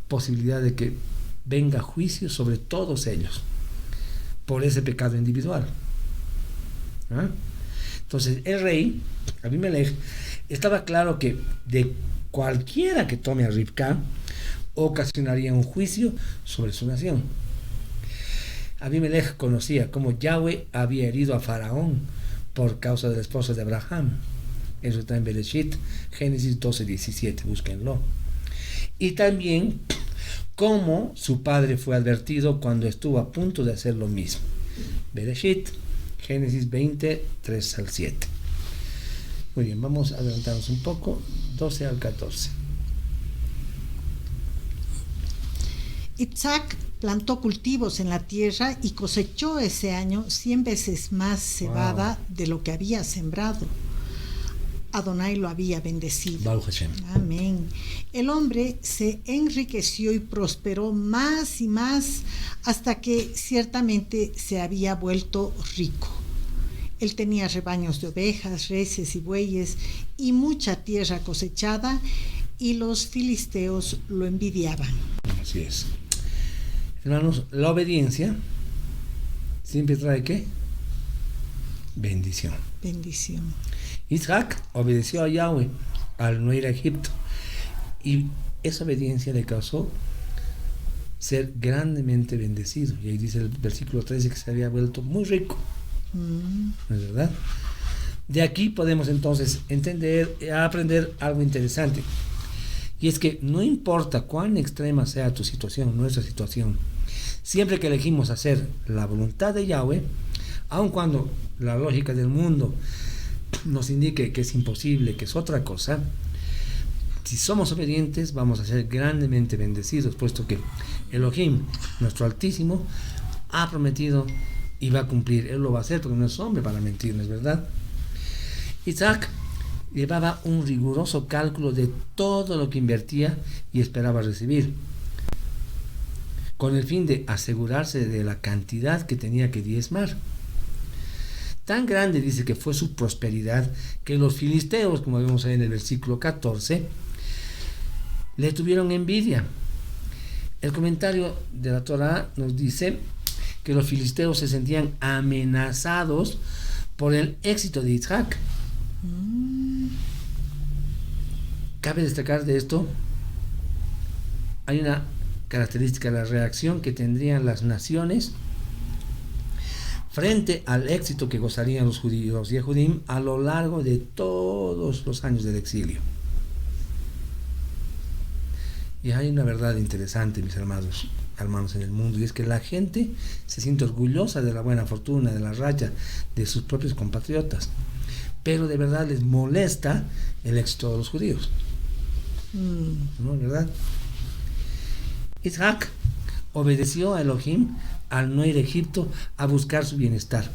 posibilidad de que venga juicio sobre todos ellos por ese pecado individual. ¿Ah? Entonces el rey Abimelech estaba claro que de cualquiera que tome a Ribca ocasionaría un juicio sobre su nación. Abimelech conocía cómo Yahweh había herido a Faraón por causa de la esposa de Abraham. Eso está en Bereshit, Génesis 12:17, búsquenlo. Y también cómo su padre fue advertido cuando estuvo a punto de hacer lo mismo. Bereshit, Génesis 20:3-7. Muy bien, vamos a adelantarnos un poco, 12 al 14. Isaac plantó cultivos en la tierra y cosechó ese año 100 veces más cebada de lo que había sembrado. Adonai lo había bendecido. Baruch Hashem. Amén. El hombre se enriqueció y prosperó más y más hasta que ciertamente se había vuelto rico. Él tenía rebaños de ovejas, reses y bueyes y mucha tierra cosechada y los filisteos lo envidiaban. Así es. Hermanos, la obediencia siempre trae ¿qué? Bendición. Bendición. Isaac obedeció a Yahweh al no ir a Egipto y esa obediencia le causó ser grandemente bendecido. Y ahí dice el versículo 13 que se había vuelto muy rico. ¿No es verdad? De aquí podemos entonces aprender algo interesante. Y es que no importa cuán extrema sea tu situación, nuestra situación, siempre que elegimos hacer la voluntad de Yahweh, aun cuando la lógica del mundo nos indique que es imposible, que es otra cosa, si somos obedientes vamos a ser grandemente bendecidos, puesto que Elohim, nuestro Altísimo, ha prometido y va a cumplir. Él lo va a hacer porque no es hombre para mentir, ¿no es verdad? Isaac llevaba un riguroso cálculo de todo lo que invertía y esperaba recibir. con el fin de asegurarse de la cantidad que tenía que diezmar. Tan grande dice que fue su prosperidad que los filisteos, como vemos ahí en el versículo 14, le tuvieron envidia. El comentario de la Torá nos dice que los filisteos se sentían amenazados por el éxito de Isaac. Cabe destacar de esto, hay una característica, la reacción que tendrían las naciones frente al éxito que gozarían los judíos y Yehudim a lo largo de todos los años del exilio. Y hay una verdad interesante, mis hermanos en el mundo, y es que la gente se siente orgullosa de la buena fortuna, de la racha de sus propios compatriotas, pero de verdad les molesta el éxito de los judíos. ¿No es verdad? Isaac obedeció a Elohim al no ir a Egipto a buscar su bienestar.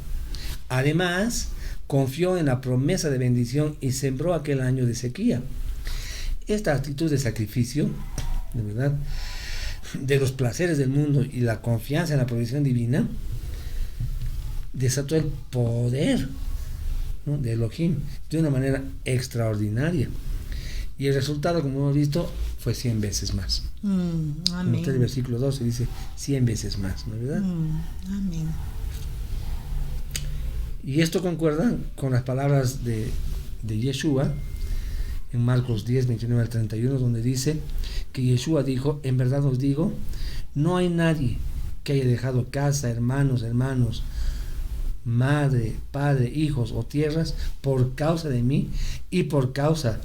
Además, confió en la promesa de bendición y sembró aquel año de sequía. Esta actitud de sacrificio, de verdad, de los placeres del mundo y la confianza en la provisión divina, desató el poder, ¿no?, de Elohim de una manera extraordinaria. Y el resultado, como hemos visto, fue 100 veces más. Amén. En el versículo 12 dice 100 veces más, ¿no es verdad? Amén. Y esto concuerda con las palabras de Yeshua en Marcos 10, 29 al 31, donde dice que Yeshua dijo: en verdad os digo, no hay nadie que haya dejado casa, hermanos, madre, padre, hijos o tierras por causa de mí y por causa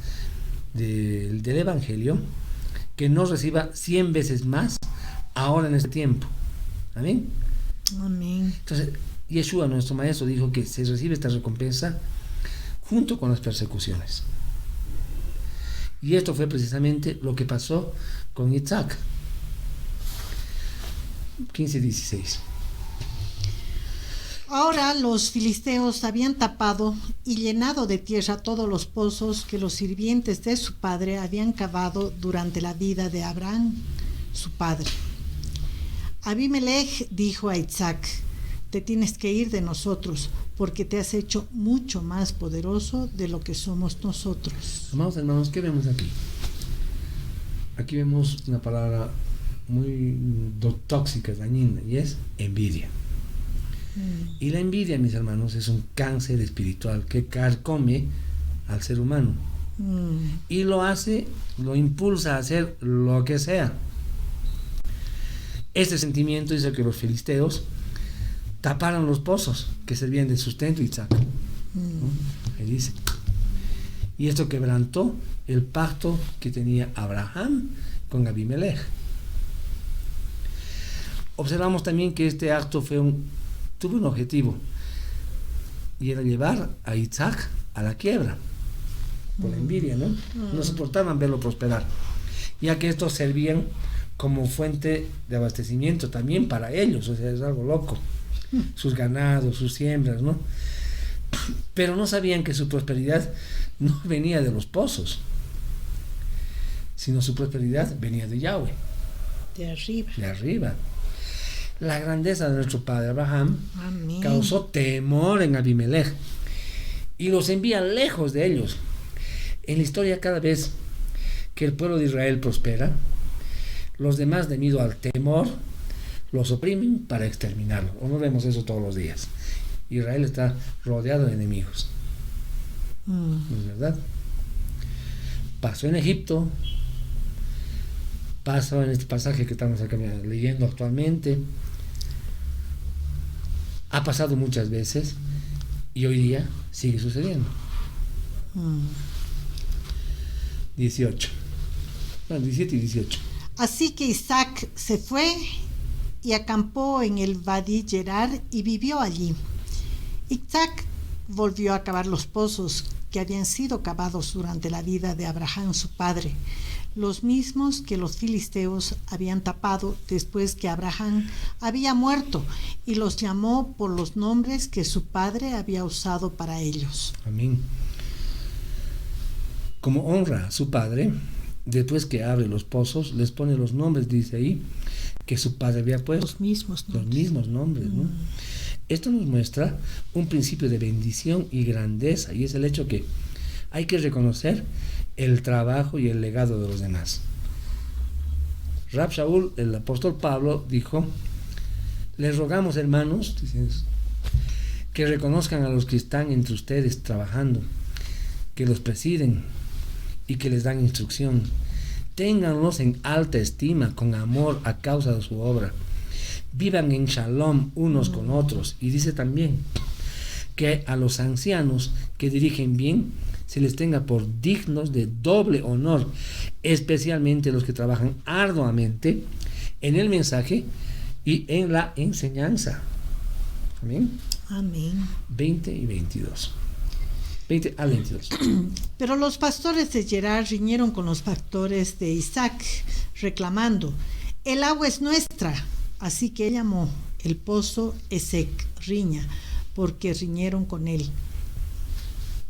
del Evangelio, que no reciba 100 veces más ahora en este tiempo. Amén. Amén. Entonces, Yeshua, nuestro maestro, dijo que se recibe esta recompensa junto con las persecuciones. Y esto fue precisamente lo que pasó con Isaac. 15:16. Ahora los filisteos habían tapado y llenado de tierra todos los pozos que los sirvientes de su padre habían cavado durante la vida de Abraham, su padre. Abimelech dijo a Isaac: te tienes que ir de nosotros, porque te has hecho mucho más poderoso de lo que somos nosotros. Amados hermanos, ¿qué vemos aquí? Aquí vemos una palabra muy tóxica, dañina, y es envidia. Y la envidia, mis hermanos, es un cáncer espiritual que carcome al ser humano y lo impulsa a hacer lo que sea. Este sentimiento hizo que los filisteos taparon los pozos que servían de sustento a Isaac. Ahí dice. Y esto quebrantó el pacto que tenía Abraham con Abimelech. Observamos también que este acto tuvo un objetivo, y era llevar a Isaac a la quiebra por la envidia, ¿no? No soportaban verlo prosperar, ya que estos servían como fuente de abastecimiento también para ellos. O sea, es algo loco, sus ganados, sus siembras, ¿no? Pero no sabían que su prosperidad no venía de los pozos, sino su prosperidad venía de Yahweh, de arriba. La grandeza de nuestro padre Abraham Amén. Causó temor en Abimelech y los envía lejos de ellos. En la historia, cada vez que el pueblo de Israel prospera, los demás, debido al temor, los oprimen para exterminarlo. O no vemos eso todos los días. Israel está rodeado de enemigos. ¿Es verdad? Pasó en Egipto, pasó en este pasaje que estamos acá leyendo actualmente, ha pasado muchas veces y hoy día sigue sucediendo. 17 y 18. Así que Isaac se fue y acampó en el Vadí Gerar y vivió allí. Isaac volvió a cavar los pozos que habían sido cavados durante la vida de Abraham, su padre, los mismos que los filisteos habían tapado después que Abraham había muerto, y los llamó por los nombres que su padre había usado para ellos. Amén. Como honra a su padre, después que abre los pozos, les pone los nombres, dice ahí, que su padre había puesto. Los mismos nombres. Los mismos nombres, ¿no? Esto nos muestra un principio de bendición y grandeza, y es el hecho que hay que reconocer el trabajo y el legado de los demás. Rab Shaul, el apóstol Pablo, dijo: les rogamos, hermanos, que reconozcan a los que están entre ustedes trabajando, que los presiden y que les dan instrucción. Ténganlos en alta estima, con amor a causa de su obra. Vivan en shalom unos con otros. Y dice también que a los ancianos que dirigen bien se les tenga por dignos de doble honor, especialmente los que trabajan arduamente en el mensaje y en la enseñanza. Amén. Amén. 20 y 22. 20 al 22. Pero los pastores de Gerar riñeron con los pastores de Isaac, reclamando: el agua es nuestra. Así que él llamó el pozo Esek Riña, porque riñeron con él.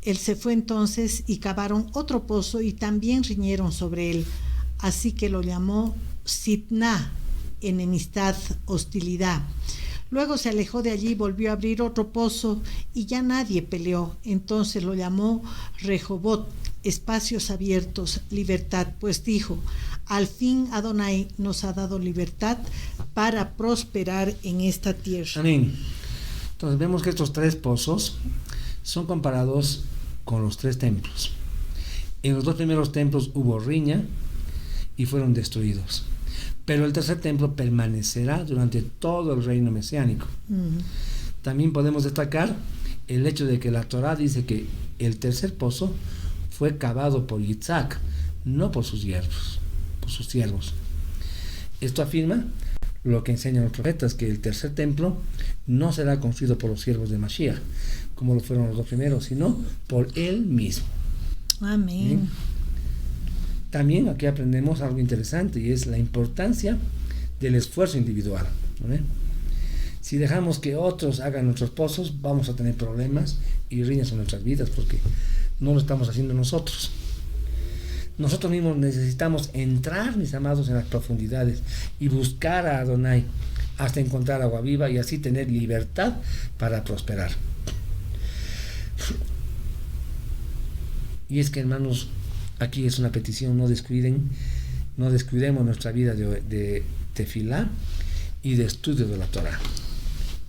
Él se fue entonces y cavaron otro pozo y también riñeron sobre él. Así que lo llamó Sitná, enemistad, hostilidad. Luego se alejó de allí y volvió a abrir otro pozo y ya nadie peleó. Entonces lo llamó Rehobot, espacios abiertos, libertad, pues dijo: al fin Adonai nos ha dado libertad para prosperar en esta tierra. Amén. Entonces vemos que estos tres pozos son comparados con los tres templos. En los dos primeros templos hubo riña y fueron destruidos. Pero el tercer templo permanecerá durante todo el reino mesiánico. También podemos destacar el hecho de que la Torá dice que el tercer pozo fue cavado por Yitzhak, no por sus siervos. Esto afirma lo que enseñan los profetas, que el tercer templo no será construido por los siervos de Mashiach, como lo fueron los dos primeros, sino por él mismo. Amén. ¿Sí? También aquí aprendemos algo interesante, y es la importancia del esfuerzo individual. ¿No? Si dejamos que otros hagan nuestros pozos, vamos a tener problemas y riñas en nuestras vidas, porque no lo estamos haciendo nosotros. Nosotros mismos necesitamos entrar, mis amados, en las profundidades y buscar a Adonai hasta encontrar agua viva y así tener libertad para prosperar. Y es que, hermanos, aquí es una petición: no descuidemos nuestra vida de tefilá y de estudio de la Torah.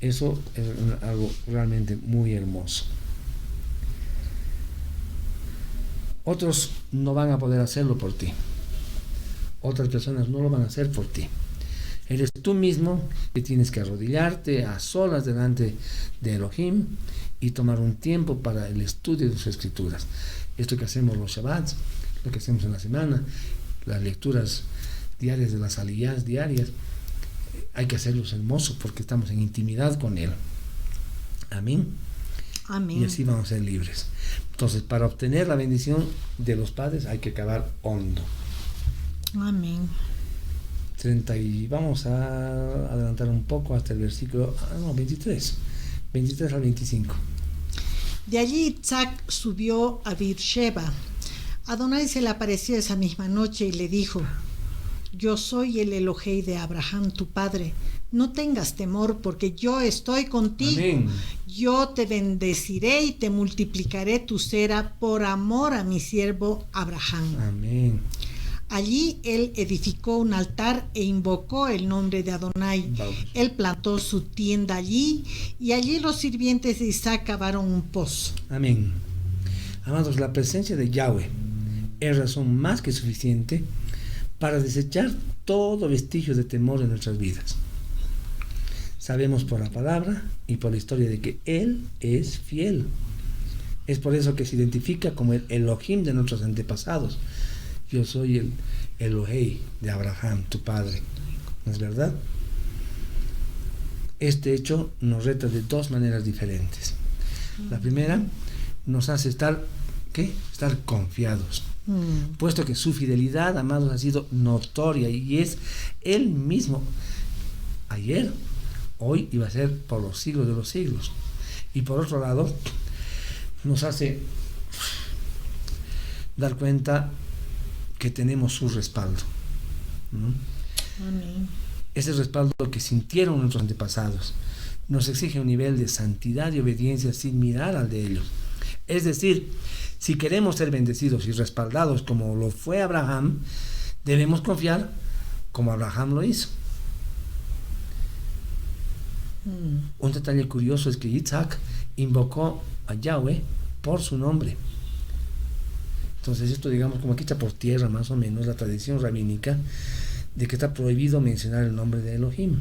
Eso es algo realmente muy hermoso. Otros no van a poder hacerlo por ti. Otras personas no lo van a hacer por ti. Eres tú mismo que tienes que arrodillarte a solas delante de Elohim y tomar un tiempo para el estudio de sus escrituras. Esto que hacemos los Shabbats, lo que hacemos en la semana, las lecturas diarias de las aliyás diarias, hay que hacerlos hermosos porque estamos en intimidad con Él. Amén. Amén. Y así vamos a ser libres. Entonces, para obtener la bendición de los padres hay que cavar hondo. Amén. 30 y vamos a adelantar un poco hasta el versículo 23 al 25. De allí Isaac subió a Beersheba. Adonai se le apareció esa misma noche y le dijo: yo soy el Elohei de Abraham, tu padre. No tengas temor, porque yo estoy contigo. Amén. Yo te bendeciré y te multiplicaré tu cera por amor a mi siervo Abraham. Amén. Allí él edificó un altar e invocó el nombre de Adonai. Vamos. Él plantó su tienda allí y allí los sirvientes de Isaac cavaron un pozo. Amén. Amados, la presencia de Yahweh es razón más que suficiente para desechar todo vestigio de temor en nuestras vidas. Sabemos por la palabra y por la historia de que Él es fiel. Es por eso que se identifica como el Elohim de nuestros antepasados. Yo soy el Elohei de Abraham, tu padre. ¿No es verdad? Este hecho nos reta de dos maneras diferentes. La primera nos hace estar confiados, puesto que su fidelidad, amados, ha sido notoria y es Él mismo, ayer, hoy y va a ser por los siglos de los siglos. Y por otro lado, nos hace dar cuenta que tenemos su respaldo. Amén. ese respaldo que sintieron nuestros antepasados nos exige un nivel de santidad y obediencia sin mirar al de ellos. Es decir, si queremos ser bendecidos y respaldados como lo fue Abraham, debemos confiar como Abraham lo hizo. Un detalle curioso es que Isaac invocó a Yahweh por su nombre. Entonces esto, digamos, como que echa por tierra más o menos la tradición rabínica de que está prohibido mencionar el nombre de Elohim,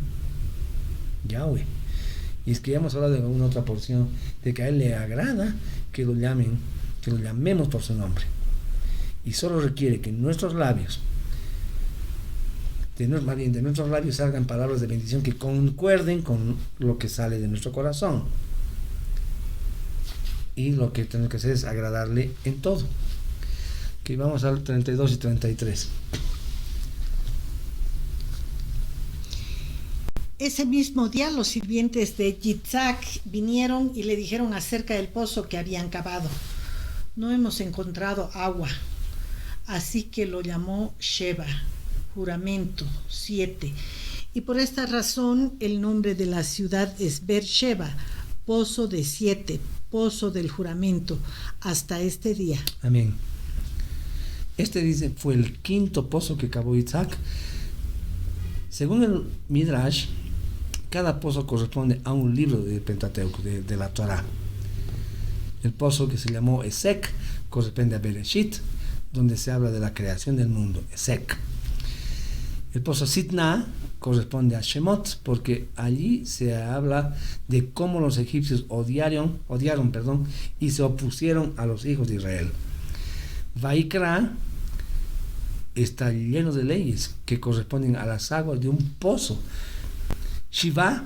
Yahweh. Y es que ya hemos hablado en alguna otra porción de que a él le agrada que lo llamemos por su nombre. Y solo requiere que nuestros labios, de nuestros labios salgan palabras de bendición que concuerden con lo que sale de nuestro corazón. Y lo que tenemos que hacer es agradarle en todo. Que vamos al 32 y 33. Ese mismo día los sirvientes de Yitzhak vinieron y le dijeron acerca del pozo que habían cavado. No hemos encontrado agua. Así que lo llamó Sheba, juramento, 7. Y por esta razón el nombre de la ciudad es Beersheba, pozo de 7, pozo del juramento, hasta este día. Amén. Este dice fue el quinto pozo que cavó Isaac. Según el Midrash, cada pozo corresponde a un libro del Pentateuco, de la Torá. El pozo que se llamó Esek corresponde a Bereshit, donde se habla de la creación del mundo, Esek. El pozo Sitna corresponde a Shemot, porque allí se habla de cómo los egipcios odiaron, y se opusieron a los hijos de Israel. Vaikra está lleno de leyes que corresponden a las aguas de un pozo. Shiva,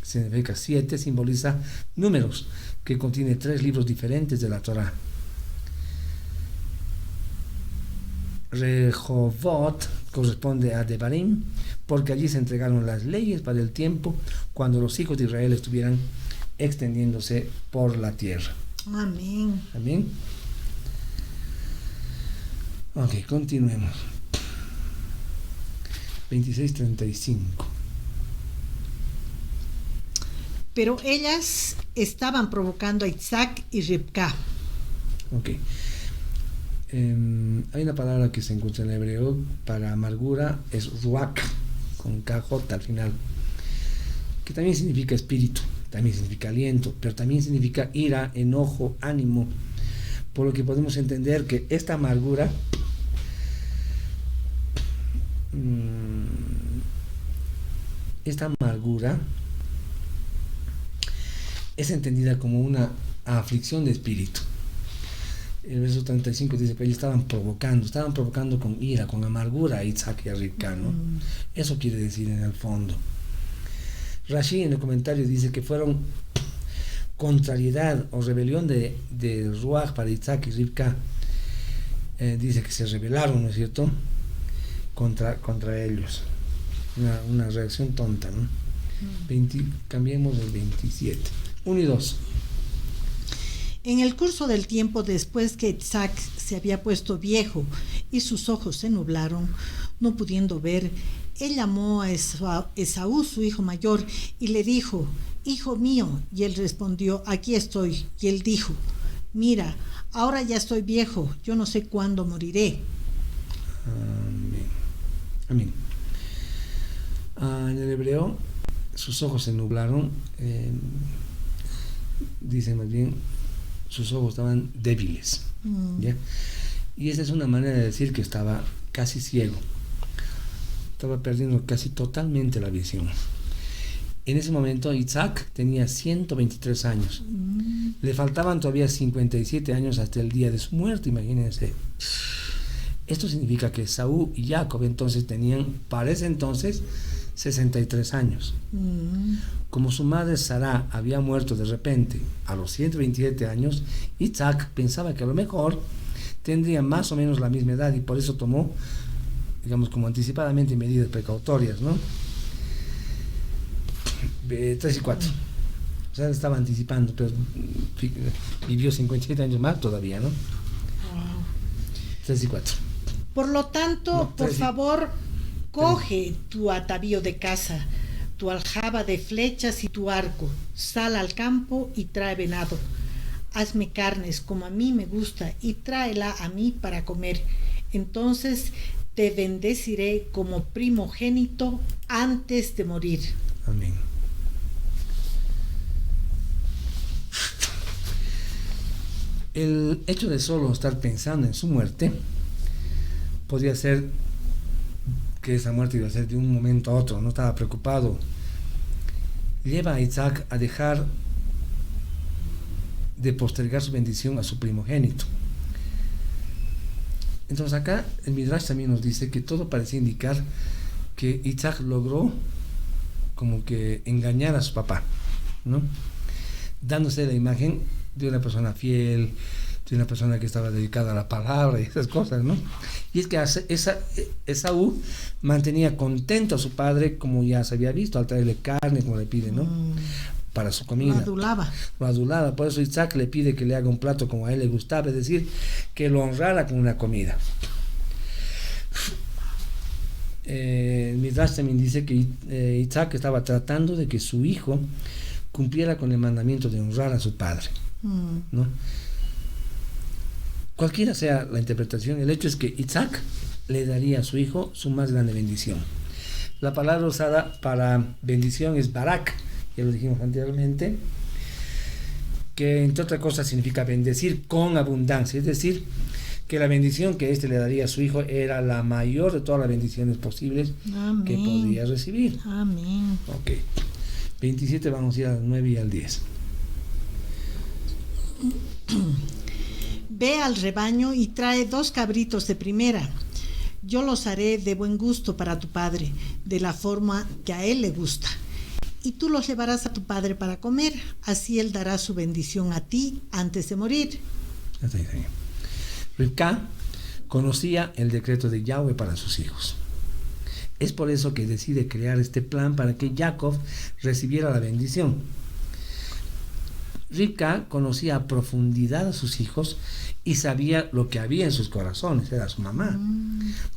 significa 7, simboliza números, que contiene 3 libros diferentes de la Torá. Rehovot corresponde a Devarim, porque allí se entregaron las leyes para el tiempo cuando los hijos de Israel estuvieran extendiéndose por la tierra. Amén. Amén. Ok, continuemos. 26:35. Pero ellas estaban provocando a Isaac y Ribka. Ok. Hay una palabra que se encuentra en hebreo para amargura, es ruach, con KJ al final, que también significa espíritu, también significa aliento, pero también significa ira, enojo, ánimo, por lo que podemos entender que esta amargura es entendida como una aflicción de espíritu. El verso 35 dice que ellos estaban provocando con ira, con amargura a Isaac y a Ribka, ¿no? Eso quiere decir en el fondo. Rashi en el comentario dice que fueron contrariedad o rebelión de Ruach para Isaac y Ribka. Dice que se rebelaron, ¿no es cierto?, contra ellos. Una reacción tonta, ¿no? Cambiemos el 27. 1 y 2. En el curso del tiempo, después que Isaac se había puesto viejo y sus ojos se nublaron, no pudiendo ver, él llamó a Esaú, su hijo mayor, y le dijo: Hijo mío. Y él respondió: Aquí estoy. Y él dijo: Mira, ahora ya estoy viejo, yo no sé cuándo moriré. Amén. En el hebreo, sus ojos se nublaron, dice más bien, sus ojos estaban débiles, ¿ya? Y esa es una manera de decir que estaba casi ciego, estaba perdiendo casi totalmente la visión. En ese momento Isaac tenía 123 años, le faltaban todavía 57 años hasta el día de su muerte, imagínense. Esto significa que Esaú y Jacob entonces tenían, para ese entonces, 63 años. Como su madre Sarah había muerto de repente a los 127 años, Isaac pensaba que a lo mejor tendría más o menos la misma edad y por eso tomó, digamos, como anticipadamente medidas precautorias, ¿no? 3 y 4. O sea, estaba anticipando, pero vivió 57 años más todavía, ¿no? 3 y 4. Por lo tanto, por favor, Coge tu atavío de caza, tu aljaba de flechas y tu arco, sal al campo y trae venado. Hazme carnes como a mí me gusta y tráela a mí para comer. Entonces te bendeciré como primogénito antes de morir. Amén. El hecho de solo estar pensando en su muerte podría ser que esa muerte iba a ser de un momento a otro, no estaba preocupado. Lleva a Isaac a dejar de postergar su bendición a su primogénito. Entonces acá el Midrash también nos dice que todo parecía indicar que Isaac logró como que engañar a su papá, ¿no? Dándose la imagen de una persona fiel, de una persona que estaba dedicada a la palabra y esas cosas, ¿no? Y es que Esaú mantenía contento a su padre, como ya se había visto, al traerle carne, como le pide, ¿no? Para su comida. Lo adulaba. Por eso Isaac le pide que le haga un plato como a él le gustaba, es decir, que lo honrara con una comida. Midrash también dice que Isaac estaba tratando de que su hijo cumpliera con el mandamiento de honrar a su padre, ¿no? Cualquiera sea la interpretación, el hecho es que Isaac le daría a su hijo su más grande bendición. La palabra usada para bendición es barak, ya lo dijimos anteriormente, que entre otras cosas significa bendecir con abundancia, es decir, que la bendición que éste le daría a su hijo era la mayor de todas las bendiciones posibles. Amén. Que podía recibir. Amén. Ok. 27, vamos a ir al 9 y al 10. Ve al rebaño y trae 2 cabritos de primera. Yo los haré de buen gusto para tu padre, de la forma que a él le gusta. Y tú los llevarás a tu padre para comer, así él dará su bendición a ti antes de morir. Rivka conocía el decreto de Yahweh para sus hijos. Es por eso que decide crear este plan para que Jacob recibiera la bendición. Rivka conocía a profundidad a sus hijos y sabía lo que había en sus corazones, era su mamá.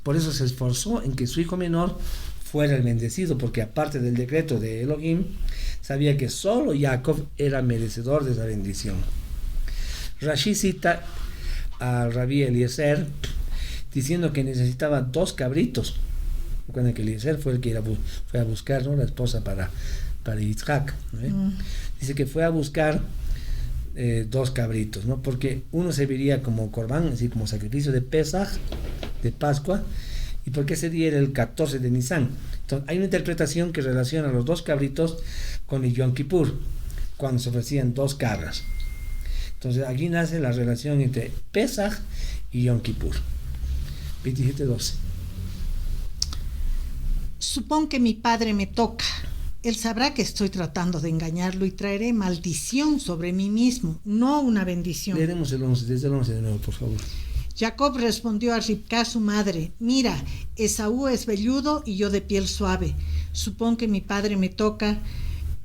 Por eso se esforzó en que su hijo menor fuera el bendecido, porque aparte del decreto de Elohim, sabía que solo Jacob era merecedor de esa bendición. Rashi cita a Rabbi Eliezer diciendo que necesitaba 2 cabritos. Recuerden que Eliezer fue el que fue a buscar, ¿no?, la esposa para Isaac, ¿no? Dice que fue a buscar 2 cabritos, ¿no? Porque uno serviría como corbán, así como sacrificio de Pesaj, de Pascua, y porque ese día era el 14 de Nisan. Entonces hay una interpretación que relaciona los 2 cabritos con el Yom Kippur, cuando se ofrecían 2 cabras. Entonces aquí nace la relación entre Pesaj y Yom Kippur. 27:12. Supón que mi padre me toca. Él sabrá que estoy tratando de engañarlo y traeré maldición sobre mí mismo, no una bendición. Leeremos el 11, desde el 11 de nuevo, por favor. Jacob respondió a Rivka su madre: mira, Esaú es velludo y yo de piel suave. Supón que mi padre me toca.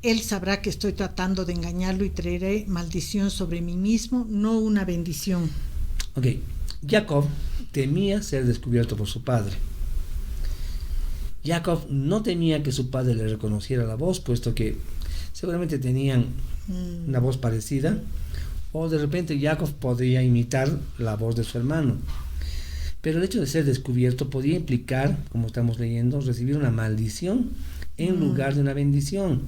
Él sabrá que estoy tratando de engañarlo y traeré maldición sobre mí mismo, no una bendición. Ok, Jacob temía ser descubierto por su padre. Jacob no temía que su padre le reconociera la voz, puesto que seguramente tenían una voz parecida, o de repente Jacob podría imitar la voz de su hermano. Pero el hecho de ser descubierto podía implicar, como estamos leyendo, recibir una maldición en lugar de una bendición.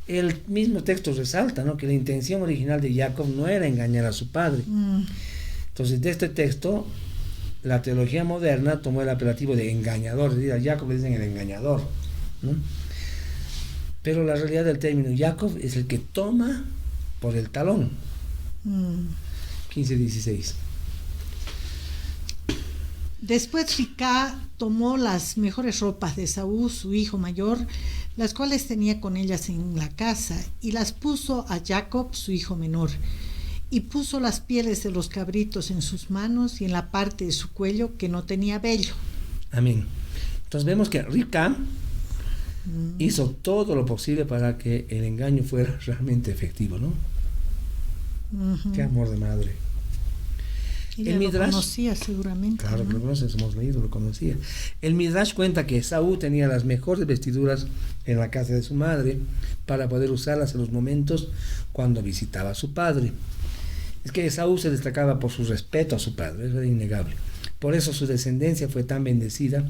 El mismo texto resalta, ¿no?, que la intención original de Jacob no era engañar a su padre. Entonces, de este texto, la teología moderna tomó el apelativo de engañador, es decir, a Jacob le dicen el engañador, ¿no? Pero la realidad del término Jacob es el que toma por el talón. 15:16. Después Rivka tomó las mejores ropas de Esaú, su hijo mayor, las cuales tenía con ellas en la casa, y las puso a Jacob, su hijo menor. Y puso las pieles de los cabritos en sus manos y en la parte de su cuello que no tenía vello. Amén. Entonces vemos que Rivka hizo todo lo posible para que el engaño fuera realmente efectivo, ¿no? Qué amor de madre. Ella lo conocía seguramente. Claro, ¿no? Lo conoces, hemos leído, lo conocía. El Midrash cuenta que Esaú tenía las mejores vestiduras en la casa de su madre para poder usarlas en los momentos cuando visitaba a su padre. Es que Esaú se destacaba por su respeto a su padre, eso era innegable. Por eso su descendencia fue tan bendecida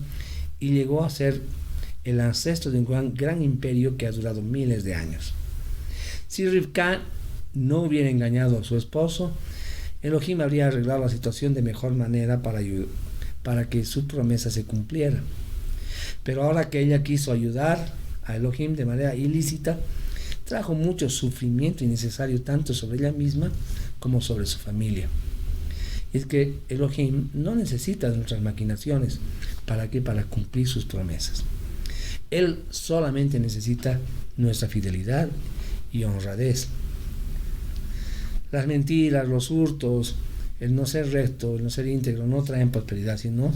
y llegó a ser el ancestro de un gran imperio que ha durado miles de años. Si Rivka no hubiera engañado a su esposo, Elohim habría arreglado la situación de mejor manera para que su promesa se cumpliera. Pero ahora que ella quiso ayudar a Elohim de manera ilícita, trajo mucho sufrimiento innecesario tanto sobre ella misma como sobre su familia. Y es que Elohim no necesita de nuestras maquinaciones. ¿Para qué? Para cumplir sus promesas. Él solamente necesita nuestra fidelidad y honradez. Las mentiras, los hurtos, el no ser recto, el no ser íntegro no traen prosperidad, sino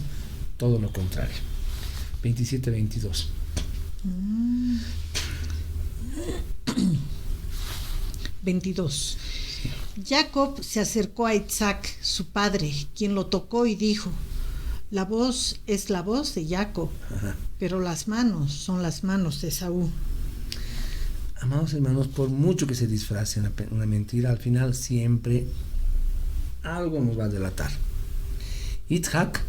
todo lo contrario. 27-22. 22. Jacob se acercó a Isaac, su padre, quien lo tocó y dijo: la voz es la voz de Jacob, pero las manos son las manos de Esaú. Amados hermanos, por mucho que se disfrace una mentira, al final siempre algo nos va a delatar. Isaac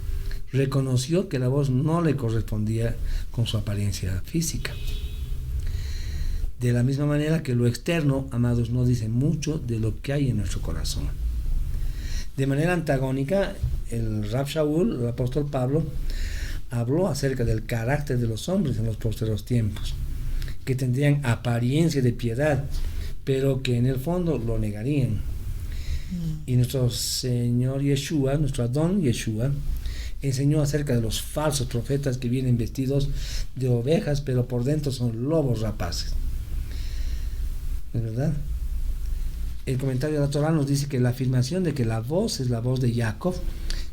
reconoció que la voz no le correspondía con su apariencia física. De la misma manera que lo externo, amados, no dice mucho de lo que hay en nuestro corazón. De manera antagónica, el Rab Shaul, el apóstol Pablo, habló acerca del carácter de los hombres en los postreros tiempos, que tendrían apariencia de piedad, pero que en el fondo lo negarían. Y nuestro Señor Yeshua, nuestro Adón Yeshua, enseñó acerca de los falsos profetas que vienen vestidos de ovejas, pero por dentro son lobos rapaces. ¿Es verdad? El comentario de la Torá nos dice que la afirmación de que la voz es la voz de Jacob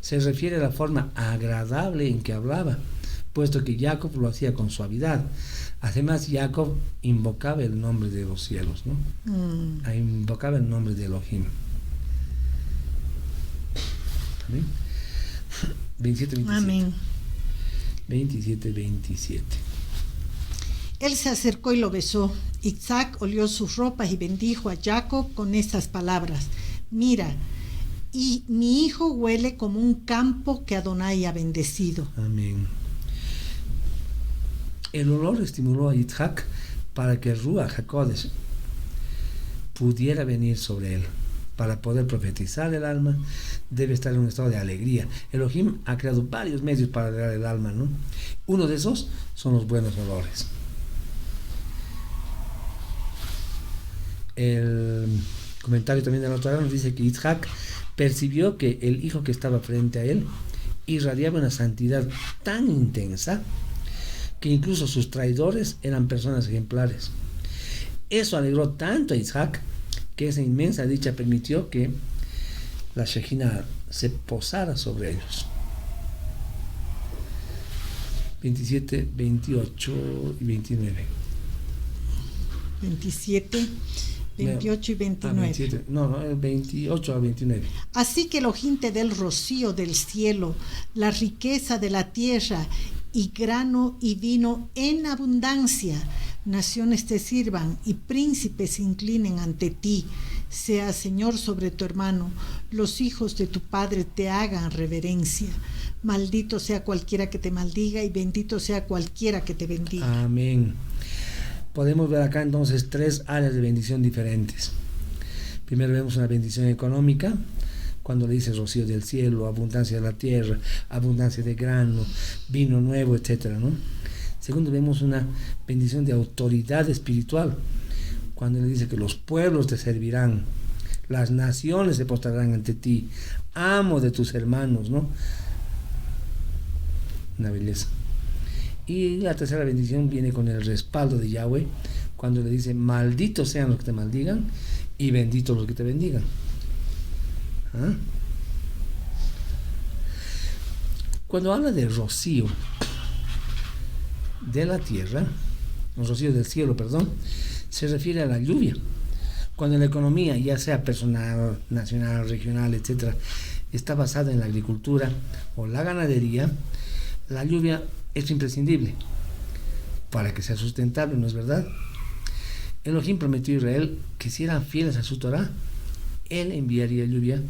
se refiere a la forma agradable en que hablaba, puesto que Jacob lo hacía con suavidad. Además, Jacob invocaba el nombre de los cielos, ¿no? Invocaba el nombre de Elohim. ¿Amén? 27-27. Amén. 27-27. Él se acercó y lo besó. Isaac olió sus ropas y bendijo a Jacob con estas palabras: mira, y mi hijo huele como un campo que Adonai ha bendecido. Amén. El olor estimuló a Isaac para que Ruach HaKodesh pudiera venir sobre él. Para poder profetizar el alma, debe estar en un estado de alegría. Elohim ha creado varios medios para alegrar el alma, ¿no? Uno de esos son los buenos olores. El comentario también de la Torá nos dice que Isaac percibió que el hijo que estaba frente a él irradiaba una santidad tan intensa que incluso sus traidores eran personas ejemplares. Eso alegró tanto a Isaac que esa inmensa dicha permitió que la Shejina se posara sobre ellos. 27, 28 y 29. 27, 28 y 29. 27, no, 28 a 29. Así que Elohim te dé el rocío del cielo, la riqueza de la tierra, y grano y vino en abundancia. Naciones te sirvan y príncipes se inclinen ante ti. Sea Señor sobre tu hermano, los hijos de tu padre te hagan reverencia. Maldito sea cualquiera que te maldiga y bendito sea cualquiera que te bendiga. Amén. Podemos ver acá entonces tres áreas de bendición diferentes. Primero vemos una bendición económica, cuando le dice rocío del cielo, abundancia de la tierra, abundancia de grano, vino nuevo, etcétera, ¿no? Segundo, vemos una bendición de autoridad espiritual, cuando le dice que los pueblos te servirán, las naciones se postrarán ante ti, amo de tus hermanos, ¿no? Una belleza. Y la tercera bendición viene con el respaldo de Yahweh, cuando le dice: malditos sean los que te maldigan y benditos los que te bendigan. ¿Ah? Cuando habla de rocío de la tierra, el rocío del cielo, perdón, se refiere a la lluvia. Cuando la economía, ya sea personal, nacional, regional, etcétera, está basada en la agricultura o la ganadería, la lluvia es imprescindible para que sea sustentable, ¿no es verdad? Elohim prometió a Israel que si eran fieles a su Torah, Él enviaría lluvia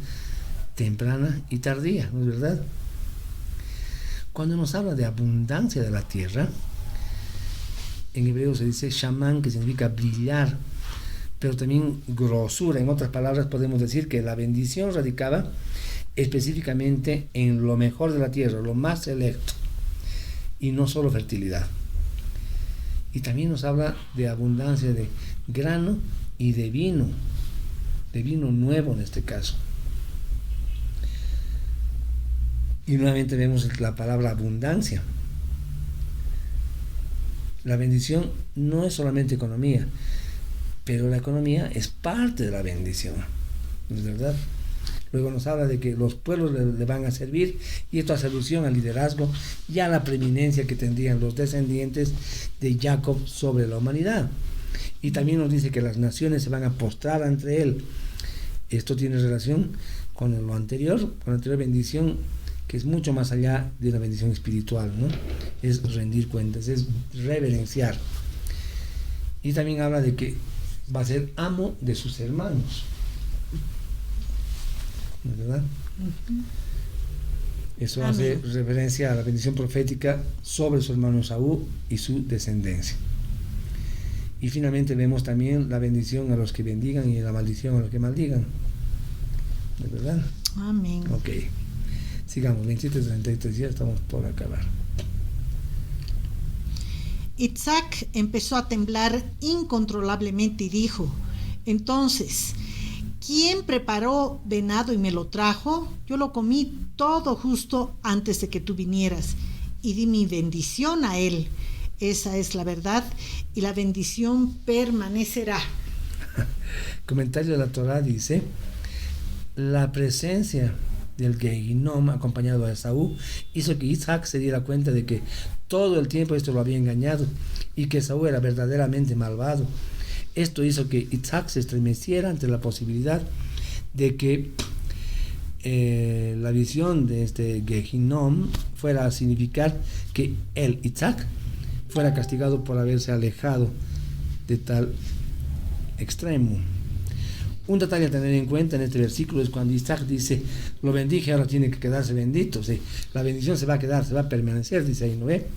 temprana y tardía, ¿no es verdad? Cuando nos habla de abundancia de la tierra, en hebreo se dice shaman, que significa brillar, pero también grosura. En otras palabras, podemos decir que la bendición radicaba específicamente en lo mejor de la tierra, lo más selecto, y no solo fertilidad. Y también nos habla de abundancia de grano y de vino nuevo en este caso. Y nuevamente vemos la palabra abundancia. La bendición no es solamente economía, pero la economía es parte de la bendición, ¿no es verdad? Luego nos habla de que los pueblos le van a servir, y esto hace alusión al liderazgo y a la preeminencia que tendrían los descendientes de Jacob sobre la humanidad. Y también nos dice que las naciones se van a postrar ante él. Esto tiene relación con lo anterior, con la anterior bendición, que es mucho más allá de una bendición espiritual, ¿no? Es rendir cuentas, es reverenciar. Y también habla de que va a ser amo de sus hermanos, ¿verdad? Eso hace referencia a la bendición profética sobre su hermano Esaú y su descendencia. Y finalmente vemos también la bendición a los que bendigan y la maldición a los que maldigan, ¿es verdad? Amén. Ok, sigamos, 27:33, ya estamos por acabar. Isaac empezó a temblar incontrolablemente y dijo: entonces, ¿quién preparó venado y me lo trajo? Yo lo comí todo justo antes de que tú vinieras, y di mi bendición a él. Esa es la verdad, y la bendición permanecerá. Comentario de la Torá dice: la presencia del Gehinom acompañado a Esaú hizo que Isaac se diera cuenta de que todo el tiempo esto lo había engañado y que Esaú era verdaderamente malvado. Esto hizo que Isaac se estremeciera ante la posibilidad de que la visión de este Gehinom fuera a significar que él, Isaac, fuera castigado por haberse alejado de tal extremo. Un detalle a tener en cuenta en este versículo es cuando Isaac dice: lo bendije, ahora tiene que quedarse bendito. Sí, la bendición se va a quedar, se va a permanecer, dice ahí, ¿no ve?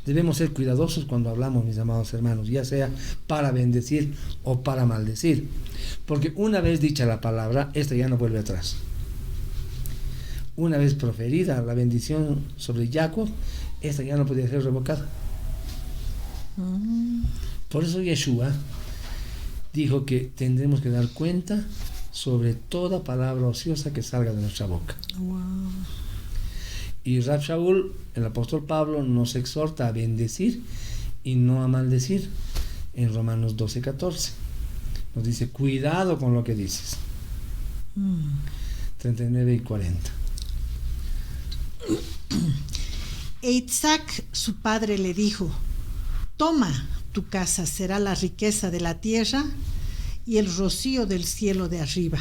Debemos ser cuidadosos cuando hablamos, mis amados hermanos, ya sea para bendecir o para maldecir, porque una vez dicha la palabra, esta ya no vuelve atrás. Una vez proferida la bendición sobre Jacob, esta ya no podía ser revocada. Por eso Yeshua dijo que tendremos que dar cuenta sobre toda palabra ociosa que salga de nuestra boca. Wow. Y Rab Shaul, el apóstol Pablo, nos exhorta a bendecir y no a maldecir en Romanos 12:14. Nos dice: cuidado con lo que dices. 39 y 40. E Isaac, su padre, le dijo: toma, tu casa será la riqueza de la tierra y el rocío del cielo de arriba.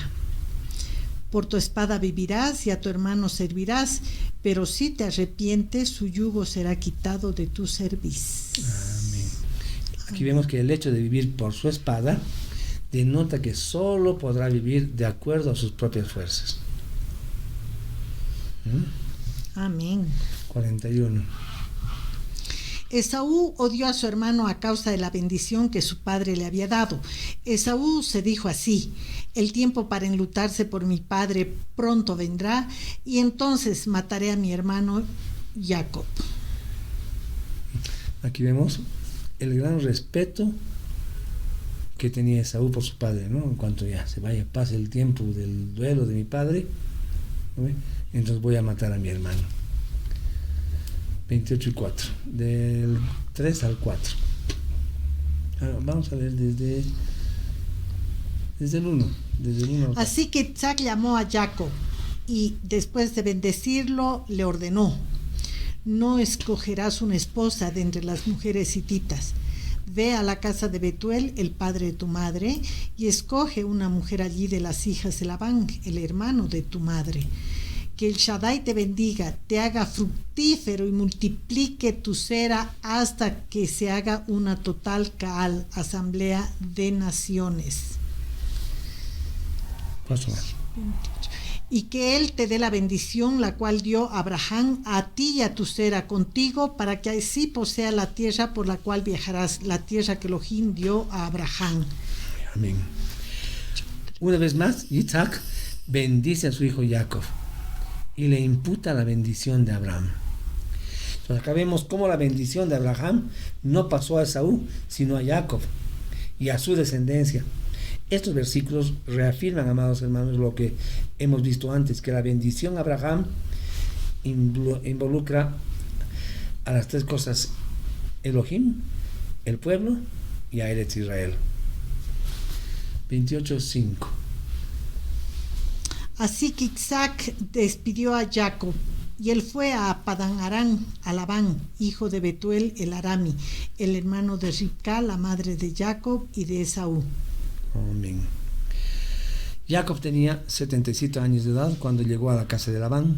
Por tu espada vivirás y a tu hermano servirás, pero si te arrepientes, su yugo será quitado de tu cerviz. Amén. Aquí vemos que el hecho de vivir por su espada denota que solo podrá vivir de acuerdo a sus propias fuerzas. Amén. 41. Esaú odió a su hermano a causa de la bendición que su padre le había dado. Esaú se dijo así: el tiempo para enlutarse por mi padre pronto vendrá, y entonces mataré a mi hermano Jacob. Aquí vemos el gran respeto que tenía Esaú por su padre, ¿no? En cuanto ya se vaya, pase el tiempo del duelo de mi padre, ¿no? Entonces voy a matar a mi hermano. 28 y 4, del 3 al 4. Vamos a ver desde el 1. Así que Isaac llamó a Jacob y después de bendecirlo le ordenó: no escogerás una esposa de entre las mujeres hititas. Ve a la casa de Betuel, el padre de tu madre, y escoge una mujer allí de las hijas de Labán, el hermano de tu madre. Que el Shaddai te bendiga, te haga fructífero y multiplique tu cera hasta que se haga una total Kaal, asamblea de naciones. Y que Él te dé la bendición, la cual dio Abraham a ti y a tu cera contigo, para que así posea la tierra por la cual viajarás, la tierra que Elohim dio a Abraham. Amén. Una vez más, Isaac bendice a su hijo Jacob y le imputa la bendición de Abraham. Entonces acá vemos cómo la bendición de Abraham no pasó a Esaú, sino a Jacob y a su descendencia. Estos versículos reafirman, amados hermanos, lo que hemos visto antes, que la bendición a Abraham involucra a las tres cosas: Elohim, el pueblo y a Eretz Israel. 28:5. Así que Isaac despidió a Jacob, y él fue a Padán Aram, a Labán, hijo de Betuel el Arami, el hermano de Ribca, la madre de Jacob y de Esaú. Amén. Jacob tenía 77 años de edad cuando llegó a la casa de Labán.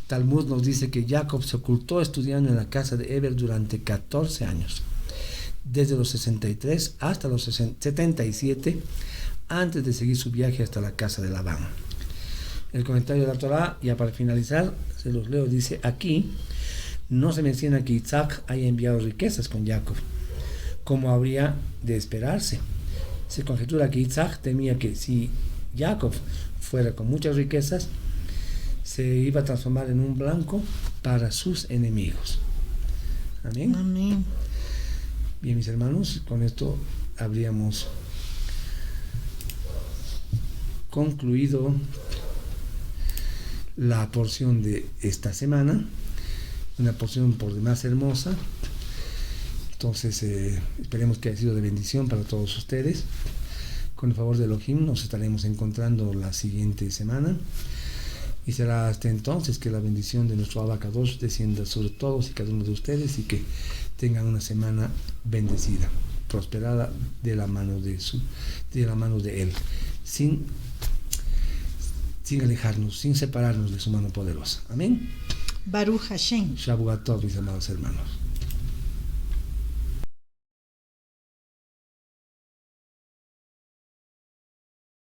Talmud nos dice que Jacob se ocultó estudiando en la casa de Eber durante 14 años, desde los 63 hasta los 77, antes de seguir su viaje hasta la casa de Labán. El comentario de la Torá, ya para finalizar, se los leo, dice: aquí no se menciona que Isaac haya enviado riquezas con Jacob, como habría de esperarse. Se conjetura que Isaac temía que si Jacob fuera con muchas riquezas, se iba a transformar en un blanco para sus enemigos. Amén. Amén. Bien, mis hermanos, con esto habríamos concluido la porción de esta semana, una porción por demás hermosa. Entonces esperemos que haya sido de bendición para todos ustedes. Con el favor de Elohim nos estaremos encontrando la siguiente semana, y será hasta entonces que la bendición de nuestro Abacadosh descienda sobre todos y cada uno de ustedes, y que tengan una semana bendecida, prosperada de la mano de Él, sin alejarnos, sin separarnos de su mano poderosa. Amén. Baruch Hashem. Shavuot Tov, mis amados hermanos.